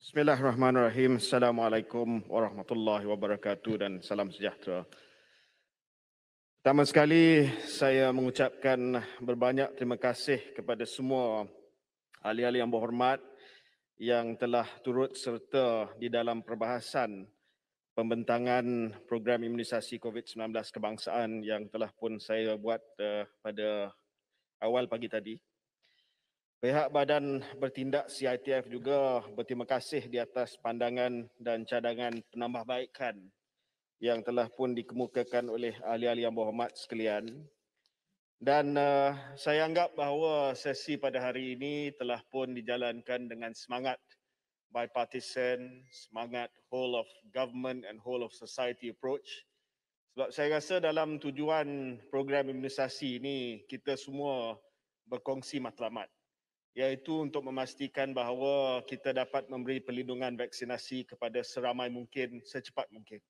Bismillahirrahmanirrahim. Assalamualaikum warahmatullahi wabarakatuh dan salam sejahtera. Pertama sekali, saya mengucapkan berbanyak terima kasih kepada semua ahli-ahli yang berhormat yang telah turut serta di dalam perbahasan pembentangan program imunisasi COVID-19 kebangsaan yang telah pun saya buat pada awal pagi tadi. Pihak Badan Bertindak CITF juga berterima kasih di atas pandangan dan cadangan penambahbaikan yang telah pun dikemukakan oleh ahli-ahli yang berhormat sekalian. Dan saya anggap bahawa sesi pada hari ini telah pun dijalankan dengan semangat bipartisan, semangat whole of government and whole of society approach. Sebab saya rasa dalam tujuan program imunisasi ini kita semua berkongsi matlamat, iaitu untuk memastikan bahawa kita dapat memberi perlindungan vaksinasi kepada seramai mungkin secepat mungkin.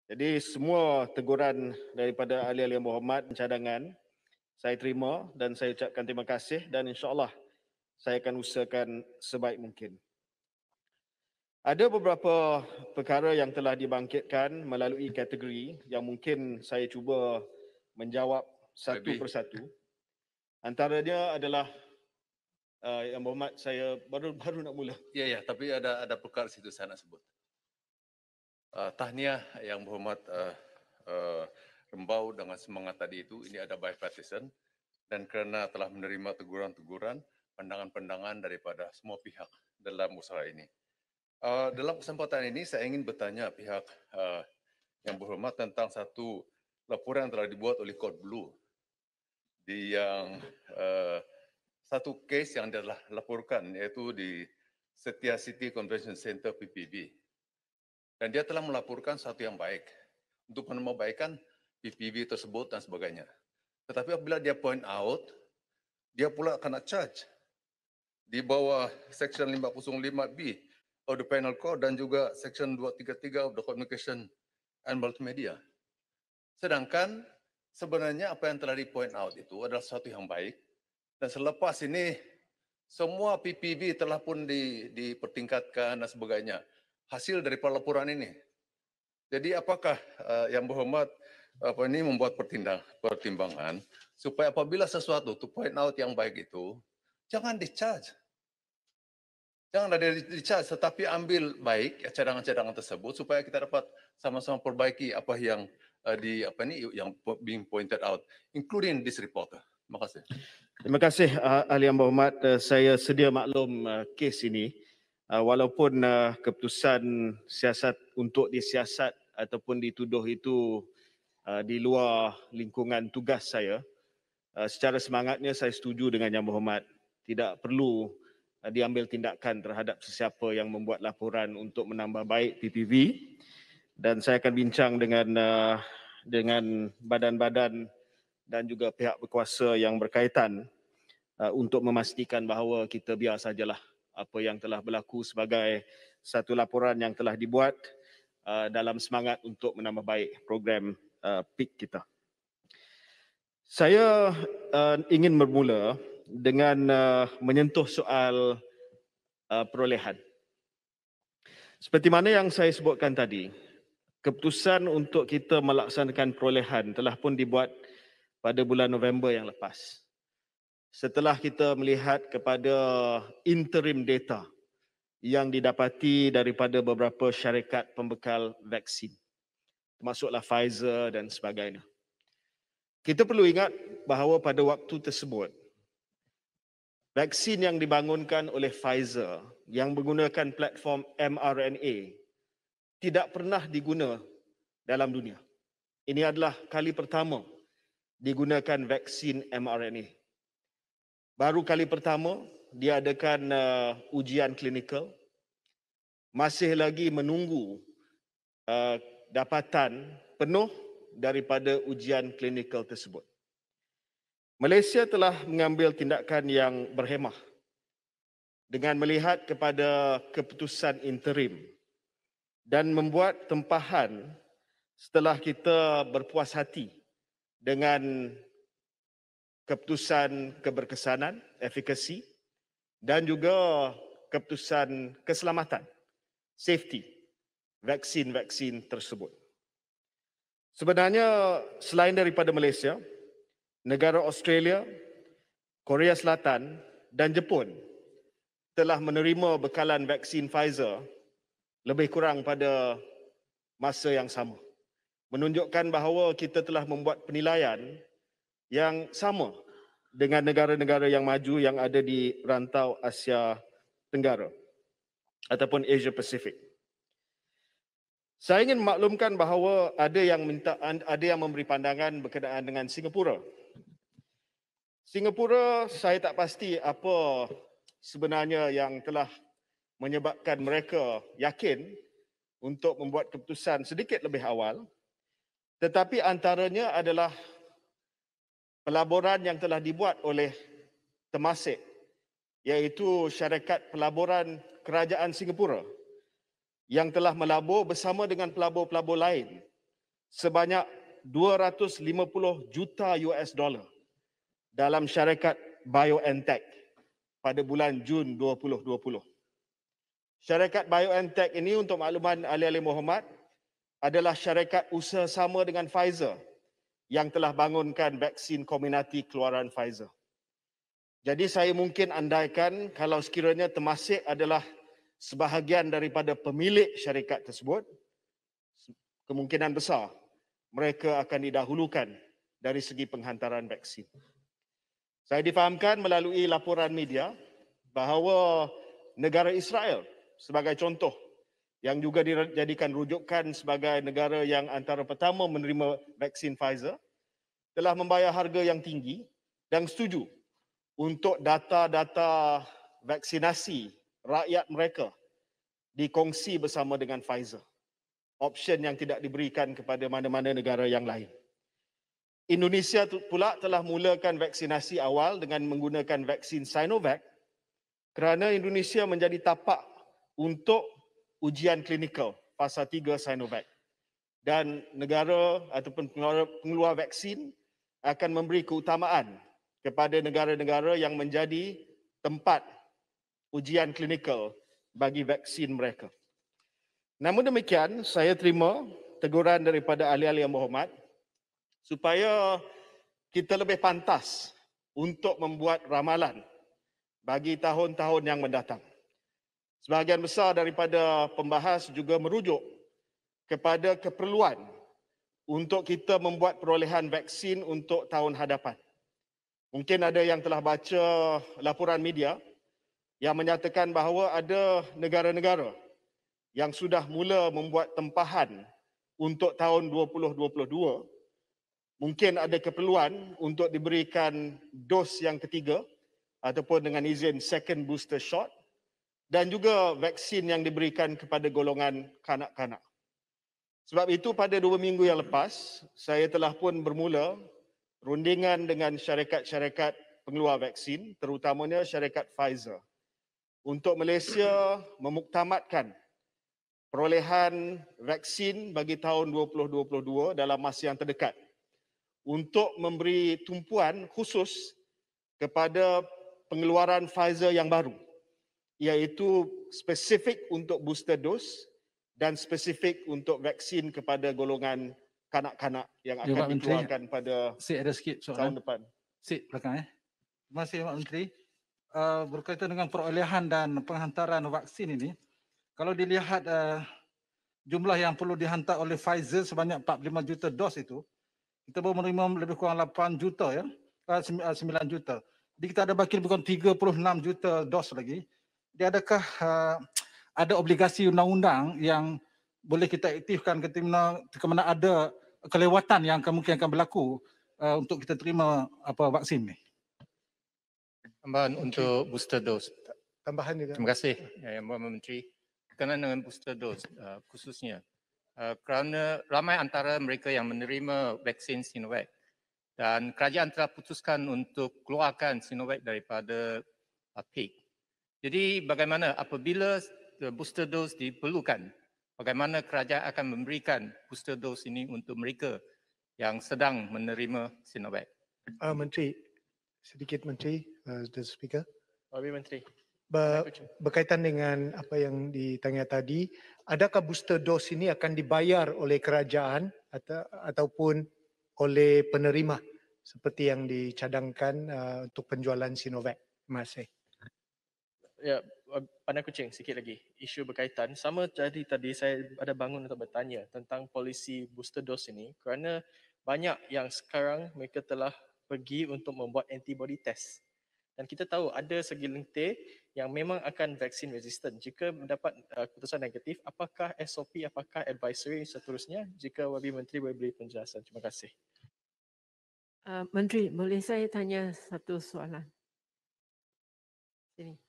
Jadi semua teguran daripada ahli-ahli yang berhormat dan cadangan saya terima dan saya ucapkan terima kasih dan insya-Allah saya akan usahakan sebaik mungkin. Ada beberapa perkara yang telah dibangkitkan melalui kategori yang mungkin saya cuba menjawab satu persatu. Antaranya adalah yang berhormat, saya baru nak mula. Ya, tapi ada perkara situ saya nak sebut. Tahniah yang berhormat Rembau dengan semangat tadi itu, ini ada bipartisan dan kerana telah menerima teguran-teguran, pandangan-pandangan daripada semua pihak dalam usaha ini. Dalam kesempatan ini saya ingin bertanya pihak yang berhormat tentang satu laporan yang telah dibuat oleh Code Blue di yang satu kes yang telah laporkan iaitu di Setia City Convention Center PPB. Dan dia telah melaporkan satu yang baik untuk menambahbaikan PPB tersebut dan sebagainya. Tetapi apabila dia point out, dia pula kena charge di bawah Section 505B of the Penal Code dan juga Section 233 of the Communication and Multimedia. Sedangkan sebenarnya apa yang telah di point out itu adalah sesuatu yang baik. Dan selepas ini, semua PPB telah pun dipertingkatkan dan sebagainya. Hasil daripada laporan ini. Jadi apakah yang berhormat ini membuat pertimbangan supaya apabila sesuatu to point out yang baik itu, jangan di-charge. Jangan ada di-charge, tetapi ambil baik cadangan-cadangan tersebut supaya kita dapat sama-sama perbaiki apa yang yang being pointed out, including this reporter. Terima kasih. Terima kasih ahli yang berhormat. Saya sedia maklum kes ini. Walaupun keputusan siasat untuk disiasat ataupun dituduh itu di luar lingkungan tugas saya, secara semangatnya saya setuju dengan yang berhormat. Tidak perlu diambil tindakan terhadap sesiapa yang membuat laporan untuk menambah baik PPV, dan saya akan bincang dengan badan-badan dan juga pihak berkuasa yang berkaitan untuk memastikan bahawa kita biar sajalah apa yang telah berlaku sebagai satu laporan yang telah dibuat dalam semangat untuk menambah baik program PIK kita. Saya ingin bermula dengan menyentuh soal perolehan. Seperti mana yang saya sebutkan tadi, keputusan untuk kita melaksanakan perolehan telah pun dibuat pada bulan November yang lepas. Setelah kita melihat kepada interim data yang didapati daripada beberapa syarikat pembekal vaksin, termasuklah Pfizer dan sebagainya. Kita perlu ingat bahawa pada waktu tersebut, vaksin yang dibangunkan oleh Pfizer yang menggunakan platform mRNA tidak pernah diguna dalam dunia. Ini adalah kali pertama digunakan vaksin mRNA. Baru kali pertama diadakan ujian klinikal, masih lagi menunggu dapatan penuh daripada ujian klinikal tersebut. Malaysia telah mengambil tindakan yang berhemah dengan melihat kepada keputusan interim dan membuat tempahan setelah kita berpuas hati dengan keputusan keberkesanan, efikasi dan juga keputusan keselamatan safety vaksin-vaksin tersebut. Sebenarnya selain daripada Malaysia, negara Australia, Korea Selatan dan Jepun telah menerima bekalan vaksin Pfizer lebih kurang pada masa yang sama. Menunjukkan bahawa kita telah membuat penilaian yang sama dengan negara-negara yang maju yang ada di rantau Asia Tenggara ataupun Asia Pasifik. Saya ingin memaklumkan bahawa ada yang memberi pandangan berkenaan dengan Singapura. Singapura, saya tak pasti apa sebenarnya yang telah menyebabkan mereka yakin untuk membuat keputusan sedikit lebih awal, tetapi antaranya adalah pelaburan yang telah dibuat oleh Temasek, iaitu syarikat pelaburan kerajaan Singapura yang telah melabur bersama dengan pelabur-pelabur lain sebanyak 250 juta US dollar dalam syarikat BioNTech pada bulan Jun 2020. Syarikat BioNTech ini, untuk makluman ahli-ahli Muhammad, adalah syarikat usaha sama dengan Pfizer yang telah bangunkan vaksin Comirnaty keluaran Pfizer. Jadi saya mungkin andaikan kalau sekiranya Temasek adalah sebahagian daripada pemilik syarikat tersebut, kemungkinan besar mereka akan didahulukan dari segi penghantaran vaksin. Saya difahamkan melalui laporan media bahawa negara Israel sebagai contoh yang juga dijadikan rujukan sebagai negara yang antara pertama menerima vaksin Pfizer telah membayar harga yang tinggi dan setuju untuk data-data vaksinasi rakyat mereka dikongsi bersama dengan Pfizer. Option yang tidak diberikan kepada mana-mana negara yang lain. Indonesia pula telah mulakan vaksinasi awal dengan menggunakan vaksin Sinovac kerana Indonesia menjadi tapak untuk ujian klinikal fasa 3 Sinovac. Dan negara ataupun pengeluar vaksin akan memberi keutamaan kepada negara-negara yang menjadi tempat ujian klinikal bagi vaksin mereka. Namun demikian, saya terima teguran daripada ahli-ahli yang berhormat supaya kita lebih pantas untuk membuat ramalan bagi tahun-tahun yang mendatang. Sebahagian besar daripada pembahas juga merujuk kepada keperluan untuk kita membuat perolehan vaksin untuk tahun hadapan. Mungkin ada yang telah baca laporan media yang menyatakan bahawa ada negara-negara yang sudah mula membuat tempahan untuk tahun 2022. Mungkin ada keperluan untuk diberikan dos yang ketiga ataupun dengan izin second booster shot dan juga vaksin yang diberikan kepada golongan kanak-kanak. Sebab itu pada 2 minggu yang lepas, saya telah pun bermula rundingan dengan syarikat-syarikat pengeluar vaksin, terutamanya syarikat Pfizer, untuk Malaysia memuktamadkan perolehan vaksin bagi tahun 2022 dalam masa yang terdekat untuk memberi tumpuan khusus kepada pengeluaran Pfizer yang baru, iaitu spesifik untuk booster dose dan spesifik untuk vaksin kepada golongan kanak-kanak yang akan dikeluarkan pada ada sikit soalan tahun depan. Sikit belakang. Terima kasih Pak Menteri. Berkaitan dengan perolehan dan penghantaran vaksin ini, kalau dilihat jumlah yang perlu dihantar oleh Pfizer sebanyak 45 juta dos itu, kita baru menerima lebih kurang 8 juta ya, 9 juta. Jadi kita ada baki lebih kurang 36 juta dos lagi. Jadi adakah ada obligasi undang-undang yang boleh kita aktifkan ketika mana ada kelewatan yang mungkin akan berlaku untuk kita terima vaksin ni? Tambahan untuk booster dose. Tambahan juga. Terima kasih Yang Berhormat Menteri. Berkenaan dengan booster dose khususnya kerana ramai antara mereka yang menerima vaksin Sinovac dan kerajaan telah putuskan untuk keluarkan Sinovac daripada PIK. Jadi bagaimana apabila booster dose diperlukan, bagaimana kerajaan akan memberikan booster dose ini untuk mereka yang sedang menerima Sinovac? Menteri, sedikit Menteri, the Speaker. Habis Menteri. berkaitan dengan apa yang ditanya tadi, adakah booster dose ini akan dibayar oleh kerajaan ataupun oleh penerima seperti yang dicadangkan untuk penjualan Sinovac? Terima kasih. Ya, Pandai Kuching sikit lagi. Isu berkaitan. Sama tadi saya ada bangun untuk bertanya tentang polisi booster dose ini kerana banyak yang sekarang mereka telah pergi untuk membuat antibody test. Dan kita tahu ada segelintir yang memang akan vaksin resistant. Jika mendapat keputusan negatif, apakah SOP, apakah advisory seterusnya? Jika Wabi Menteri boleh beri penjelasan. Terima kasih. Menteri, boleh saya tanya satu soalan? Sini.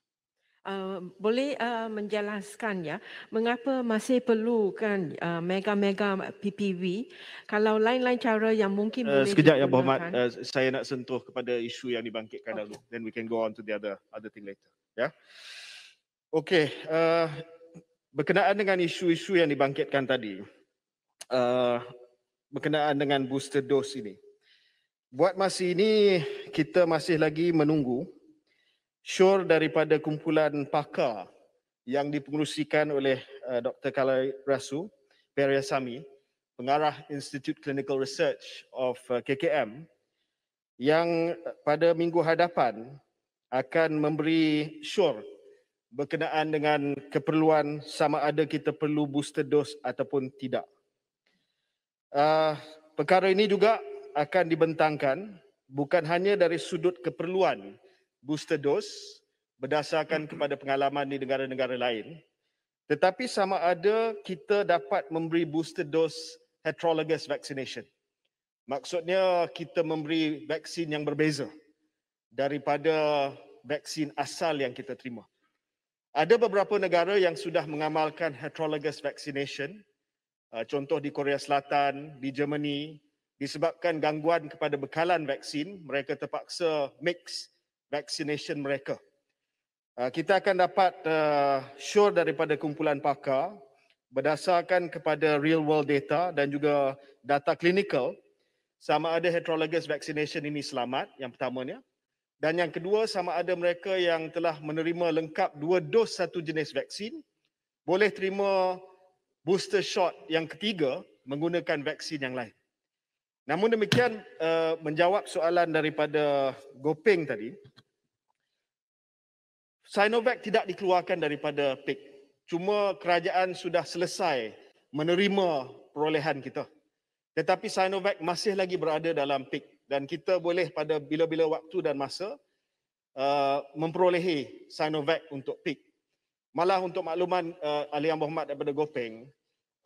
Boleh menjelaskan ya mengapa masih perlukan mega-mega PPV kalau lain-lain cara yang mungkin boleh sekejap ya digunakan? Berhormat, saya nak sentuh kepada isu yang dibangkitkan dulu, then we can go on to the other thing later. Ya. Okey, berkenaan dengan isu-isu yang dibangkitkan tadi, berkenaan dengan booster dose ini. Buat masa ini kita masih lagi menunggu syur daripada kumpulan pakar yang dipengerusikan oleh Dr. Kalai Rasu Periasami, pengarah Institute Clinical Research of KKM, yang pada minggu hadapan akan memberi syur berkenaan dengan keperluan sama ada kita perlu booster dose ataupun tidak. Perkara ini juga akan dibentangkan bukan hanya dari sudut keperluan booster dose berdasarkan kepada pengalaman di negara-negara lain, tetapi sama ada kita dapat memberi booster dose heterologous vaccination. Maksudnya kita memberi vaksin yang berbeza daripada vaksin asal yang kita terima. Ada beberapa negara yang sudah mengamalkan heterologous vaccination, contoh di Korea Selatan, di Germany, disebabkan gangguan kepada bekalan vaksin, mereka terpaksa mix vaccination mereka. Kita akan dapat syur daripada kumpulan pakar berdasarkan kepada real world data dan juga data klinikal sama ada heterologous vaccination ini selamat, yang pertamanya. Dan yang kedua, sama ada mereka yang telah menerima lengkap 2 dos satu jenis vaksin boleh terima booster shot yang ketiga menggunakan vaksin yang lain. Namun demikian, menjawab soalan daripada Gopeng tadi, Sinovac tidak dikeluarkan daripada PIK. Cuma kerajaan sudah selesai menerima perolehan kita. Tetapi Sinovac masih lagi berada dalam PIK dan kita boleh pada bila-bila waktu dan masa memperolehi Sinovac untuk PIK. Malah untuk makluman Ahli Yang Berhormat daripada Gopeng,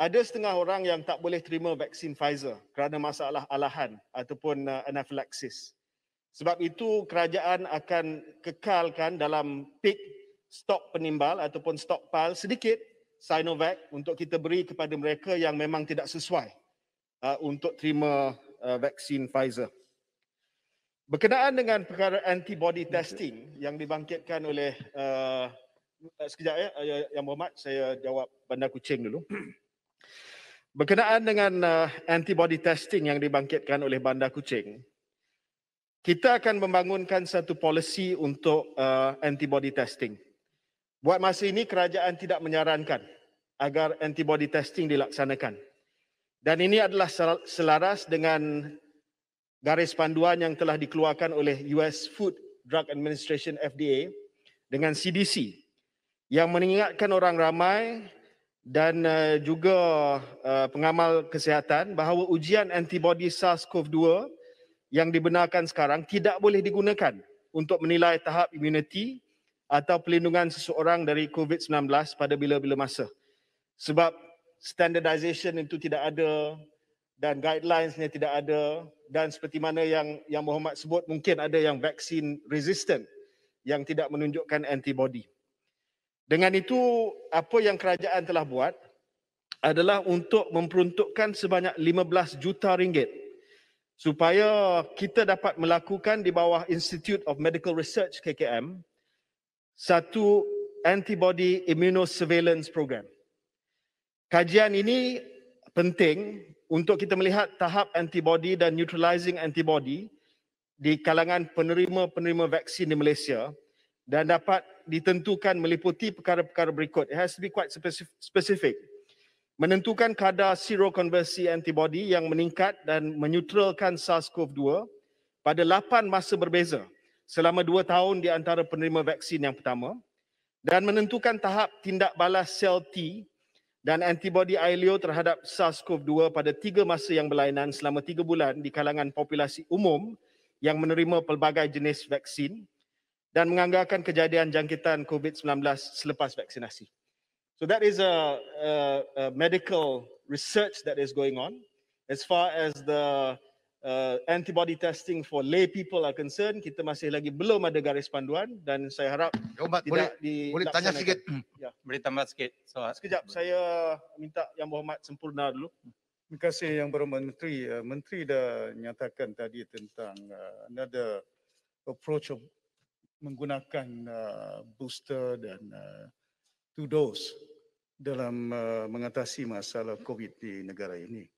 ada setengah orang yang tak boleh terima vaksin Pfizer kerana masalah alahan ataupun anafilaksis. Sebab itu kerajaan akan kekalkan dalam PIK stok penimbal ataupun stockpile sedikit Sinovac untuk kita beri kepada mereka yang memang tidak sesuai untuk terima vaksin Pfizer. Berkenaan dengan perkara antibody testing yang dibangkitkan oleh sekejap ya, Yang Berhormat, saya jawab Bandar Kuching dulu. Berkenaan dengan antibody testing yang dibangkitkan oleh Bandar Kuching, kita akan membangunkan satu polisi untuk antibody testing. Buat masa ini kerajaan tidak menyarankan agar antibody testing dilaksanakan. Dan ini adalah selaras dengan garis panduan yang telah dikeluarkan oleh US Food Drug Administration FDA dengan CDC yang mengingatkan orang ramai dan juga pengamal kesihatan bahawa ujian antibody SARS-CoV-2 yang dibenarkan sekarang tidak boleh digunakan untuk menilai tahap imuniti atau pelindungan seseorang dari COVID-19 pada bila-bila masa. Sebab standardization itu tidak ada dan guidelines-nya tidak ada, dan seperti mana yang Muhammad sebut, mungkin ada yang vaksin resistant yang tidak menunjukkan antibody. Dengan itu, apa yang kerajaan telah buat adalah untuk memperuntukkan sebanyak 15 juta ringgit supaya kita dapat melakukan di bawah Institute of Medical Research KKM satu antibody immunosurveillance program. Kajian ini penting untuk kita melihat tahap antibody dan neutralizing antibody di kalangan penerima-penerima vaksin di Malaysia dan dapat ditentukan meliputi perkara-perkara berikut. It has to be quite specific. Menentukan kadar serokonversi antibody yang meningkat dan menyutralkan SARS-CoV-2 pada 8 masa berbeza selama 2 tahun di antara penerima vaksin yang pertama, dan menentukan tahap tindak balas sel T dan antibody ILO terhadap SARS-CoV-2 pada 3 masa yang berlainan selama 3 bulan di kalangan populasi umum yang menerima pelbagai jenis vaksin dan menganggarkan kejadian jangkitan COVID-19 selepas vaksinasi. So that is a medical research that is going on. As far as the antibody testing for lay people are concerned, kita masih lagi belum ada garis panduan dan saya harap Umat, tidak boleh tanya dilaksanakan. sikit? Boleh tambah sikit soal. Sekejap, saya minta Yang Berhormat sempurna dulu. Terima kasih Yang Berhormat Menteri. Menteri dah nyatakan tadi tentang another approach of menggunakan booster dan 2 dose dalam mengatasi masalah COVID di negara ini.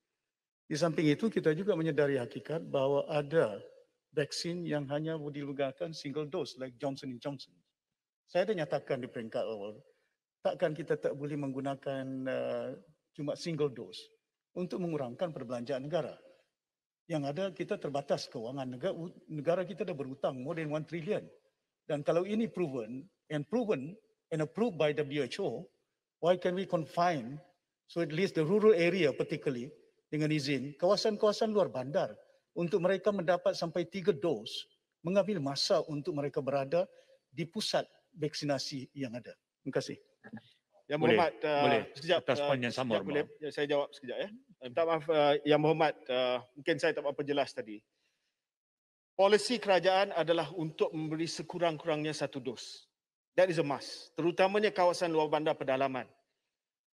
Di samping itu kita juga menyedari hakikat bahawa ada vaksin yang hanya boleh digunakan single dose like Johnson & Johnson. Saya dah nyatakan di peringkat awal, takkan kita tak boleh menggunakan cuma single dose untuk mengurangkan perbelanjaan negara. Yang ada kita terbatas kewangan negara kita dah berhutang more than 1 trillion. Dan kalau ini proven and approved by WHO, why can we confine so at least the rural area particularly dengan izin kawasan-kawasan luar bandar untuk mereka mendapat sampai 3 dos, mengambil masa untuk mereka berada di pusat vaksinasi yang ada. Terima kasih. Yang Boleh, Berhormat, boleh. sekejap, Atas poin yang sama, sekejap boleh saya jawab sekejap ya. Minta maaf Yang Berhormat, mungkin saya tak berapa jelas tadi. Polisi kerajaan adalah untuk memberi sekurang-kurangnya 1 dos. That is a must. Terutamanya kawasan luar bandar pedalaman.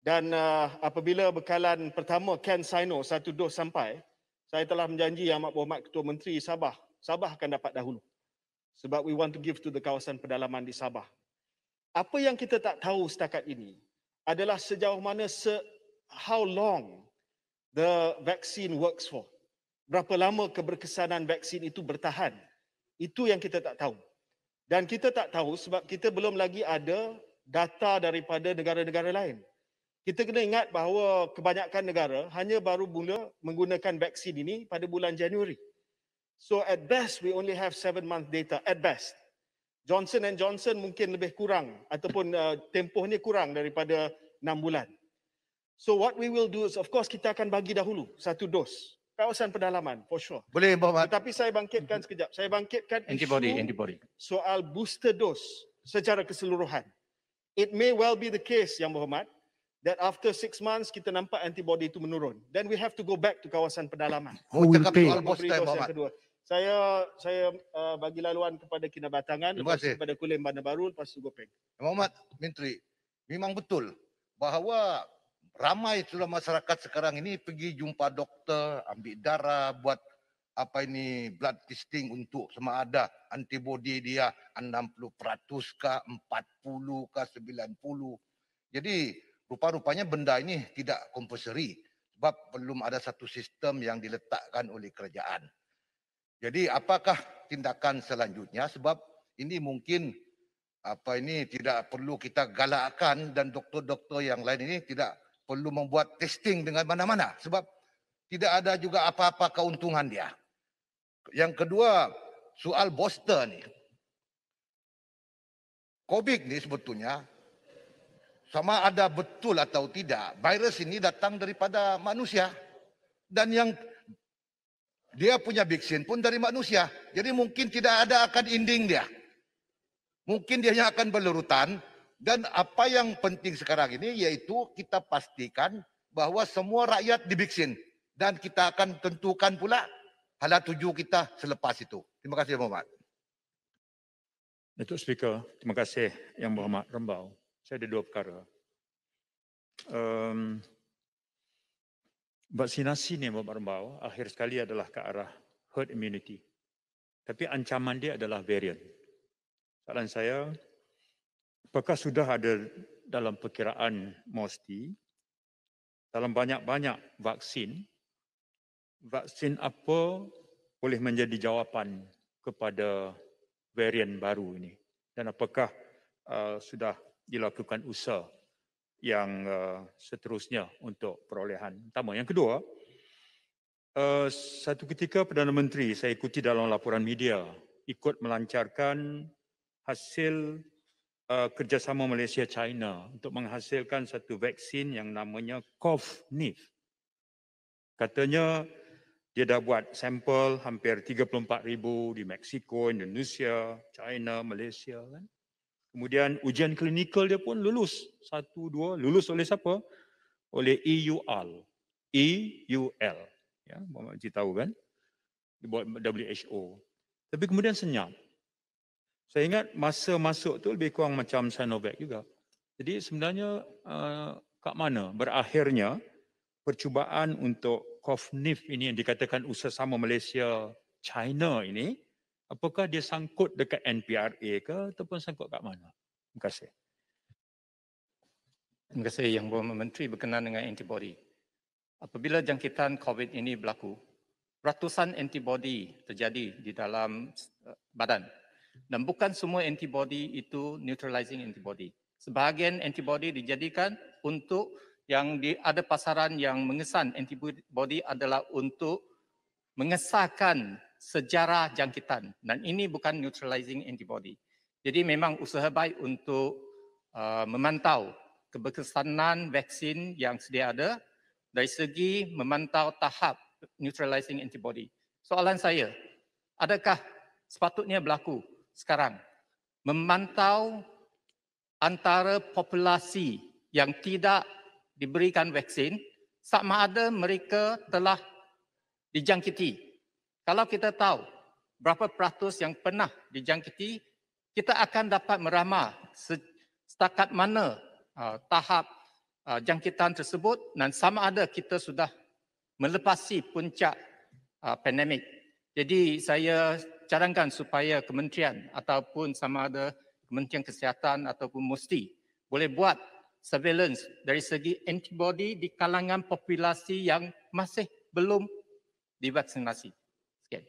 Dan apabila bekalan pertama CanSino 1 dos sampai, saya telah menjanji Yang Amat Berhormat Ketua Menteri Sabah akan dapat dahulu. Sebab we want to give to the kawasan pedalaman di Sabah. Apa yang kita tak tahu setakat ini adalah sejauh mana how long the vaccine works for. Berapa lama keberkesanan vaksin itu bertahan. Itu yang kita tak tahu. Dan kita tak tahu sebab kita belum lagi ada data daripada negara-negara lain. Kita kena ingat bahawa kebanyakan negara hanya baru mula menggunakan vaksin ini pada bulan Januari. So at best we only have 7-month data at best. Johnson & Johnson mungkin lebih kurang ataupun tempohnya kurang daripada 6 bulan. So what we will do is of course kita akan bagi dahulu 1 dos kawasan pedalaman for sure. Boleh Berhormat. Tetapi saya bangkitkan sekejap. Saya bangkitkan Antibody. soal booster dose secara keseluruhan. It may well be the case Yang Berhormat that after 6 months kita nampak antibody itu menurun. Then we have to go back to kawasan pedalaman. Mau cakap soal Memberi booster dos yang Berhormat. kedua. Saya bagi laluan kepada Kinabatangan, Terima lepas kasih. kepada Kulim Bandar Baru, lepas tu Gopeng. Yang Berhormat Menteri, memang betul bahawa ramai sudah masyarakat sekarang ini pergi jumpa doktor, ambil darah, buat blood testing untuk sama ada antibody dia 60% kah, 40 kah, 90. Jadi rupa-rupanya benda ini tidak compulsory sebab belum ada satu sistem yang diletakkan oleh kerajaan. Jadi apakah tindakan selanjutnya sebab ini mungkin tidak perlu kita galakkan dan doktor-doktor yang lain ini tidak perlu membuat testing dengan mana-mana sebab tidak ada juga apa-apa keuntungan dia. Yang kedua, soal booster ni. COVID ni sebetulnya sama ada betul atau tidak, virus ini datang daripada manusia dan yang dia punya vaksin pun dari manusia. Jadi mungkin tidak ada akan ending dia. Mungkin dia yang akan berlarutan dan apa yang penting sekarang ini yaitu kita pastikan bahawa semua rakyat divaksin dan kita akan tentukan pula hala tuju kita selepas itu. Terima kasih Yang Berhormat. Datuk Speaker, terima kasih Yang Berhormat Rembau. Saya ada 2 perkara. Vaksinasi ni Yang Berhormat Rembau akhir sekali adalah ke arah herd immunity. Tapi ancaman dia adalah variant. Soalan saya, apakah sudah ada dalam perkiraan MOSTI dalam banyak-banyak vaksin apa boleh menjadi jawapan kepada varian baru ini dan apakah sudah dilakukan usaha yang seterusnya untuk perolehan pertama. Yang kedua, satu ketika Perdana Menteri, saya ikuti dalam laporan media, ikut melancarkan hasil kerjasama Malaysia-China untuk menghasilkan satu vaksin yang namanya COV-NIF. Katanya dia dah buat sampel hampir 34,000 di Mexico, Indonesia, China, Malaysia kan. Kemudian ujian klinikal dia pun lulus. 1, 2, lulus oleh siapa? Oleh EUL. EUL. Ya, Muhammad Haji tahu kan? Dibuat WHO. Tapi kemudian senyap. Saya ingat masa masuk tu lebih kurang macam Sinovac juga. Jadi sebenarnya kat mana berakhirnya percubaan untuk COV-NIF ini yang dikatakan usaha sama Malaysia, China ini, apakah dia sangkut dekat NPRA ke ataupun sangkut kat mana? Terima kasih. Terima kasih Yang Berhormat Menteri berkenaan dengan antibody. Apabila jangkitan COVID ini berlaku, ratusan antibody terjadi di dalam badan. Dan bukan semua antibody itu neutralizing antibody. Sebahagian antibody dijadikan untuk yang ada pasaran yang mengesan antibody adalah untuk mengesahkan sejarah jangkitan. Dan ini bukan neutralizing antibody. Jadi memang usaha baik untuk memantau keberkesanan vaksin yang sedia ada dari segi memantau tahap neutralizing antibody. Soalan saya, adakah sepatutnya berlaku sekarang memantau antara populasi yang tidak diberikan vaksin sama ada mereka telah dijangkiti? Kalau kita tahu berapa peratus yang pernah dijangkiti, kita akan dapat meramal setakat mana tahap jangkitan tersebut dan sama ada kita sudah melepasi puncak pandemik. Jadi saya cadangkan supaya kementerian ataupun sama ada Kementerian Kesihatan ataupun MUSTI boleh buat surveillance dari segi antibody di kalangan populasi yang masih belum divaksinasi. Sekian.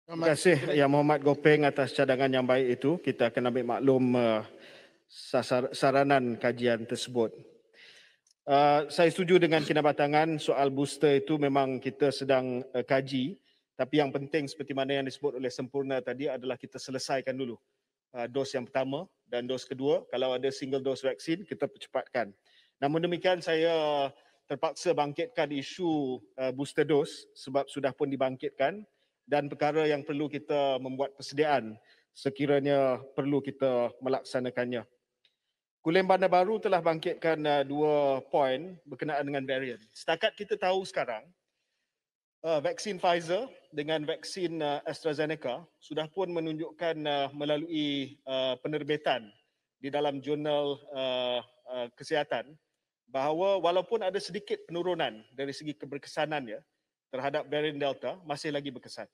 Terima kasih Yang Muhammad Gopeng atas cadangan yang baik itu. Kita akan ambil maklum saranan kajian tersebut. Saya setuju dengan kinabatangan soal booster itu memang kita sedang kaji, tapi yang penting seperti mana yang disebut oleh Sempurna tadi adalah kita selesaikan dulu dos yang pertama dan dos kedua. Kalau ada single dose vaksin, kita percepatkan. Namun demikian saya terpaksa bangkitkan isu booster dose sebab sudah pun dibangkitkan dan perkara yang perlu kita membuat persediaan sekiranya perlu kita melaksanakannya. Kulim Bandar Baru telah bangkitkan 2 poin berkenaan dengan varian. Setakat kita tahu sekarang, vaksin Pfizer dengan vaksin AstraZeneca sudah pun menunjukkan melalui penerbitan di dalam jurnal kesihatan bahawa walaupun ada sedikit penurunan dari segi keberkesanannya terhadap varian Delta, masih lagi berkesan.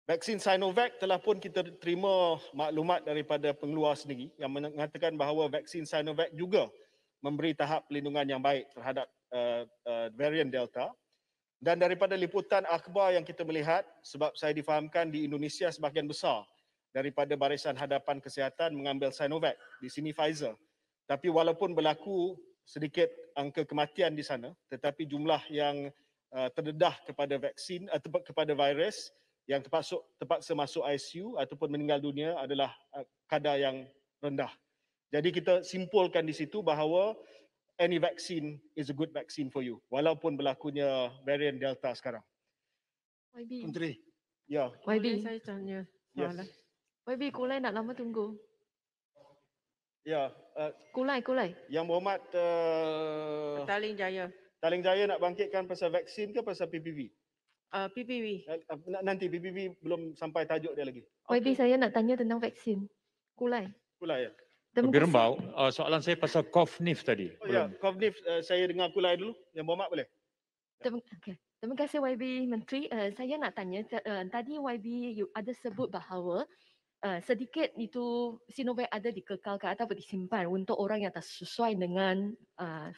Vaksin Sinovac telah pun kita terima maklumat daripada pengeluar sendiri yang mengatakan bahawa vaksin Sinovac juga memberi tahap pelindungan yang baik terhadap varian Delta. Dan daripada liputan akhbar yang kita melihat, sebab saya difahamkan di Indonesia sebahagian besar daripada Barisan Hadapan Kesihatan mengambil Sinovac, di sini Pfizer. Tapi walaupun berlaku sedikit angka kematian di sana, tetapi jumlah yang terdedah kepada vaksin atau kepada virus yang terpaksa masuk ICU ataupun meninggal dunia adalah kadar yang rendah. Jadi kita simpulkan di situ bahawa any vaccine is a good vaccine for you walaupun berlakunya varian Delta sekarang. YB. Menteri. Ya. Boleh YB. saya tanya Yes. soalan? YB, Kulai nak lama tunggu. Ya. Kulai. Yang Berhormat Petaling Jaya. Taling Jaya nak bangkitkan pasal vaksin ke pasal PPV? PPV. Nanti PPV belum sampai tajuk dia lagi. YB, saya nak tanya tentang vaksin. Kulai. Kulai ya. Terima Lebih kasih. rembau, soalan saya pasal COV-NIF tadi. Oh ya, COVID saya dengar Kulai dulu. Yang Berhormat boleh? Terima kasih YB Menteri. Saya nak tanya, tadi YB ada sebut bahawa sedikit itu Sinovac ada dikekalkan atau disimpan untuk orang yang tak sesuai dengan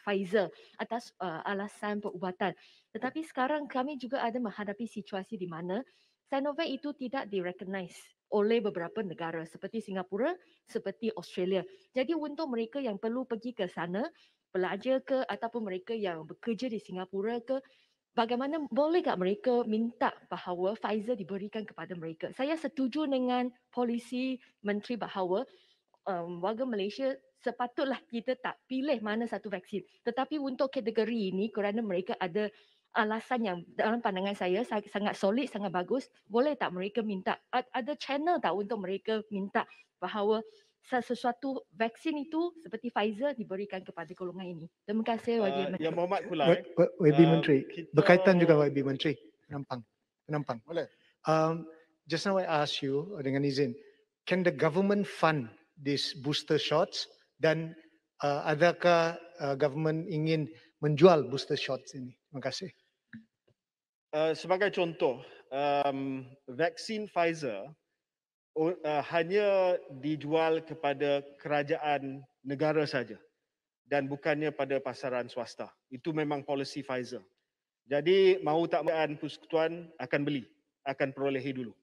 Pfizer atas alasan perubatan. Tetapi sekarang kami juga ada menghadapi situasi di mana Sinovac itu tidak direcognize oleh beberapa negara seperti Singapura, seperti Australia. Jadi untuk mereka yang perlu pergi ke sana, belajar ke ataupun mereka yang bekerja di Singapura ke, bagaimana boleh tak mereka minta bahawa Pfizer diberikan kepada mereka? Saya setuju dengan polisi Menteri bahawa warga Malaysia sepatutlah kita tak pilih mana satu vaksin. Tetapi untuk kategori ini kerana mereka ada alasan yang dalam pandangan saya sangat solid, sangat bagus, boleh tak mereka minta, ada channel tak untuk mereka minta bahawa sesuatu vaksin itu seperti Pfizer diberikan kepada golongan ini. Terima kasih YB Menteri. Yang Muhammad Kulai. YB Menteri, berkaitan juga YB Menteri. Penampang. Boleh. Just now I asked you dengan izin, can the government fund these booster shots dan adakah government ingin menjual booster shots ini? Terima kasih. Sebagai contoh, vaksin Pfizer hanya dijual kepada kerajaan negara saja dan bukannya pada pasaran swasta. Itu memang polisi Pfizer. Jadi mahu tak mahu persekutuan akan beli, akan perolehi dulu.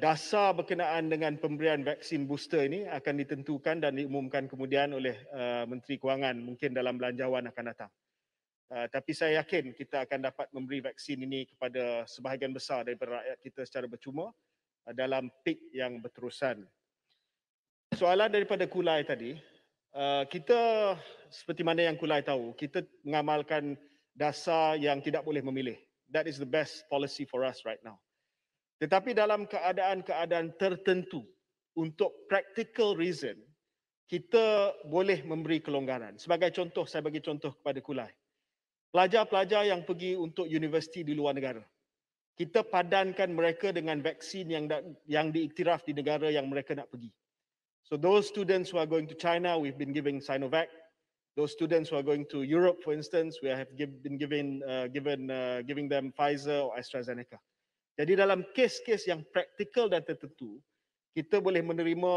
Dasar berkenaan dengan pemberian vaksin booster ini akan ditentukan dan diumumkan kemudian oleh Menteri Kewangan mungkin dalam belanjawan akan datang. Tapi saya yakin kita akan dapat memberi vaksin ini kepada sebahagian besar daripada rakyat kita secara bercuma dalam peak yang berterusan. Soalan daripada Kulai tadi, kita seperti mana yang Kulai tahu, kita mengamalkan dasar yang tidak boleh memilih. That is the best policy for us right now. Tetapi dalam keadaan-keadaan tertentu, untuk practical reason, kita boleh memberi kelonggaran. Sebagai contoh, saya bagi contoh kepada Kulai. Pelajar-pelajar yang pergi untuk universiti di luar negara, kita padankan mereka dengan vaksin yang diiktiraf di negara yang mereka nak pergi. So those students who are going to China, we've been giving Sinovac. Those students who are going to Europe, for instance, we have been giving them Pfizer or AstraZeneca. Jadi dalam kes-kes yang praktikal dan tertentu, kita boleh menerima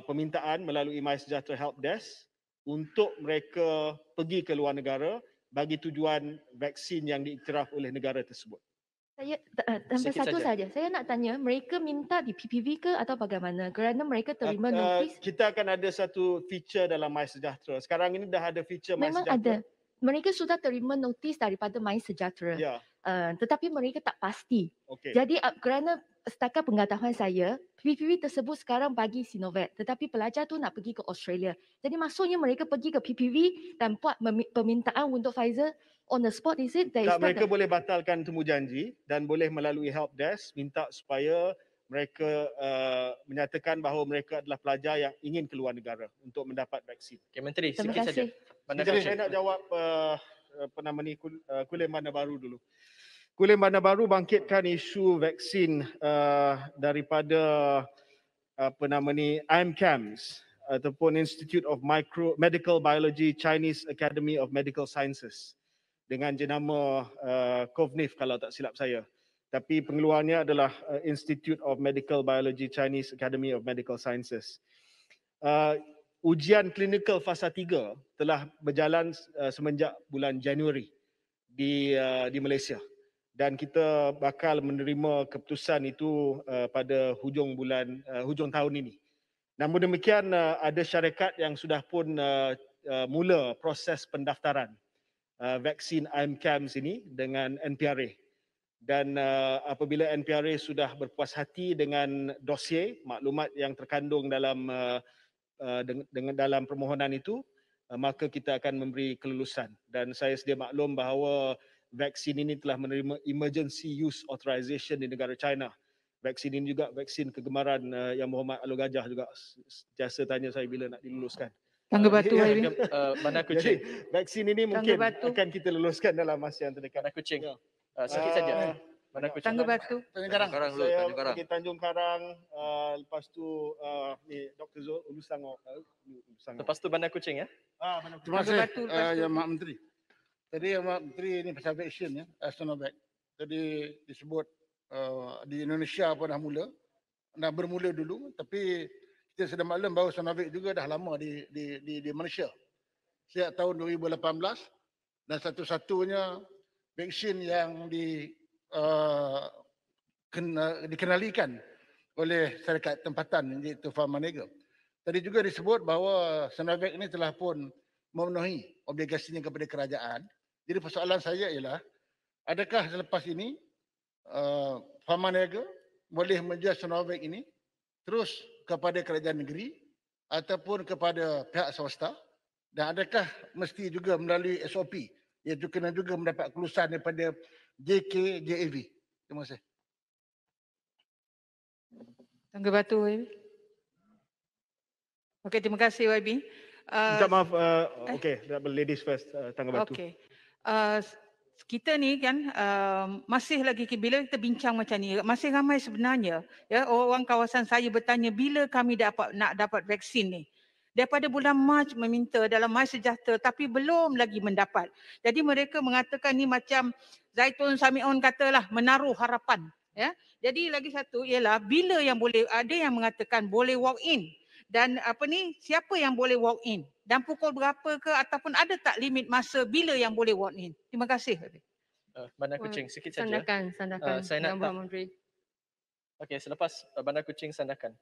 permintaan melalui MySejahtera Help Desk untuk mereka pergi ke luar negara bagi tujuan vaksin yang diiktiraf oleh negara tersebut. Saya tambah satu saja. Saya nak tanya, mereka minta di PPV ke atau bagaimana? Kerana mereka terima notis. Kita akan ada satu feature dalam MySejahtera. Sekarang ini dah ada feature MySejahtera. Memang ada. Mereka sudah terima notis daripada MySejahtera. Ya. Tetapi mereka tak pasti. Okay. Jadi kerana setakat pengetahuan saya, PPV tersebut sekarang bagi Sinovac. Tetapi pelajar tu nak pergi ke Australia. Jadi maksudnya mereka pergi ke PPV dan buat permintaan untuk Pfizer on the spot, is it? Tak, mereka boleh batalkan temu janji dan boleh melalui help desk minta supaya mereka menyatakan bahawa mereka adalah pelajar yang ingin keluar negara untuk mendapat vaksin. Okay, Menteri, Terima sikit saja. Jadi saya nak jawab Kulim Bandar Baru dulu. Kulim Bandar Baru bangkitkan isu vaksin daripada IMCAMS ataupun Institute of Medical Biology Chinese Academy of Medical Sciences dengan jenama COVNIF kalau tak silap saya. Tapi pengeluarnya adalah Institute of Medical Biology Chinese Academy of Medical Sciences. Ujian klinikal fasa 3 telah berjalan semenjak bulan Januari di Malaysia dan kita bakal menerima keputusan itu pada hujung tahun ini. Namun demikian ada syarikat yang sudah pun mula proses pendaftaran vaksin IMCAMS ini dengan NPRA. Dan apabila NPRA sudah berpuas hati dengan dossier maklumat yang terkandung dalam dalam permohonan itu, maka kita akan memberi kelulusan. Dan saya sedia maklum bahawa vaksin ini telah menerima emergency use authorization di negara China. Vaksin ini juga vaksin kegemaran Yang Berhormat Alor Gajah juga sentiasa tanya saya bila nak diluluskan. Tangga Batu, Bandar Kuching. Jadi vaksin ini mungkin akan kita luluskan dalam masa yang terdekat. Bandar Kuching. Sikit saja. Bandar Kuching. Tangga Batu. Tanjung Karang. Saya pergi Tanjung Karang, lepas tu ni Dr. Zul Ulusangor. Lepas tu Bandar Kuching ya. Bandar Terima kasih Yang Mak Menteri. Tadi Yang Mak Menteri ni pasal vaksin ya, Sinovac. Tadi disebut di Indonesia pun dah bermula dulu, tapi kita sudah maklum bahawa Sinovac juga dah lama di Malaysia. Sejak tahun 2018 dan satu-satunya vaksin yang dikenalikan oleh syarikat tempatan iaitu Pharmanega. Tadi juga disebut bahawa Sinovac ini telah pun memenuhi obligasinya kepada kerajaan. Jadi persoalan saya ialah, adakah selepas ini Pharmanega boleh menjual Sinovac ini terus kepada kerajaan negeri ataupun kepada pihak swasta, dan adakah mesti juga melalui SOP iaitu kena juga mendapat kelulusan daripada JKJAV. Terima kasih. Tangga Batu YB. Okey, terima kasih YB. Minta maaf, okey, ladies first, Tangga Batu. Okey. Kita ni kan masih lagi bila kita bincang macam ni, masih ramai sebenarnya ya orang kawasan saya bertanya bila kami nak dapat vaksin ni. Daripada bulan Mac meminta dalam MySejahtera tapi belum lagi mendapat. Jadi mereka mengatakan ni macam Zaitun Samion katalah menaruh harapan ya. Jadi lagi satu ialah bila yang boleh, ada yang mengatakan boleh walk in. Dan siapa yang boleh walk in dan pukul berapa ke ataupun ada tak limit masa bila yang boleh walk in? Terima kasih. Bandar Kuching sikit saja. Sandakan Saya nak Yang Menteri. Okey, selepas Bandar Kuching sandakan.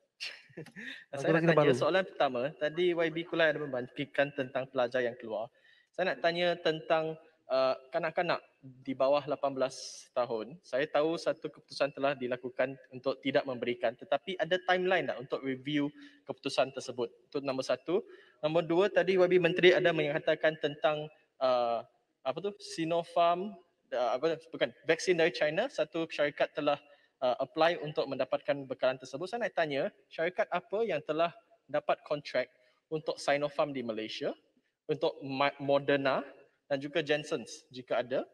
Saya nak tanya soalan pertama, tadi YB Kulai ada membangkitkan tentang pelajar yang keluar. Saya nak tanya tentang kanak-kanak di bawah 18 tahun. Saya tahu satu keputusan telah dilakukan untuk tidak memberikan, tetapi ada timeline tak untuk review keputusan tersebut? Itu nombor satu. Nombor dua, tadi YB Menteri ada mengatakan tentang Sinopharm, vaksin dari China, satu syarikat telah apply untuk mendapatkan bekalan tersebut. Saya nak tanya, syarikat apa yang telah dapat kontrak untuk Sinopharm di Malaysia, untuk Moderna dan juga Janssen's jika ada,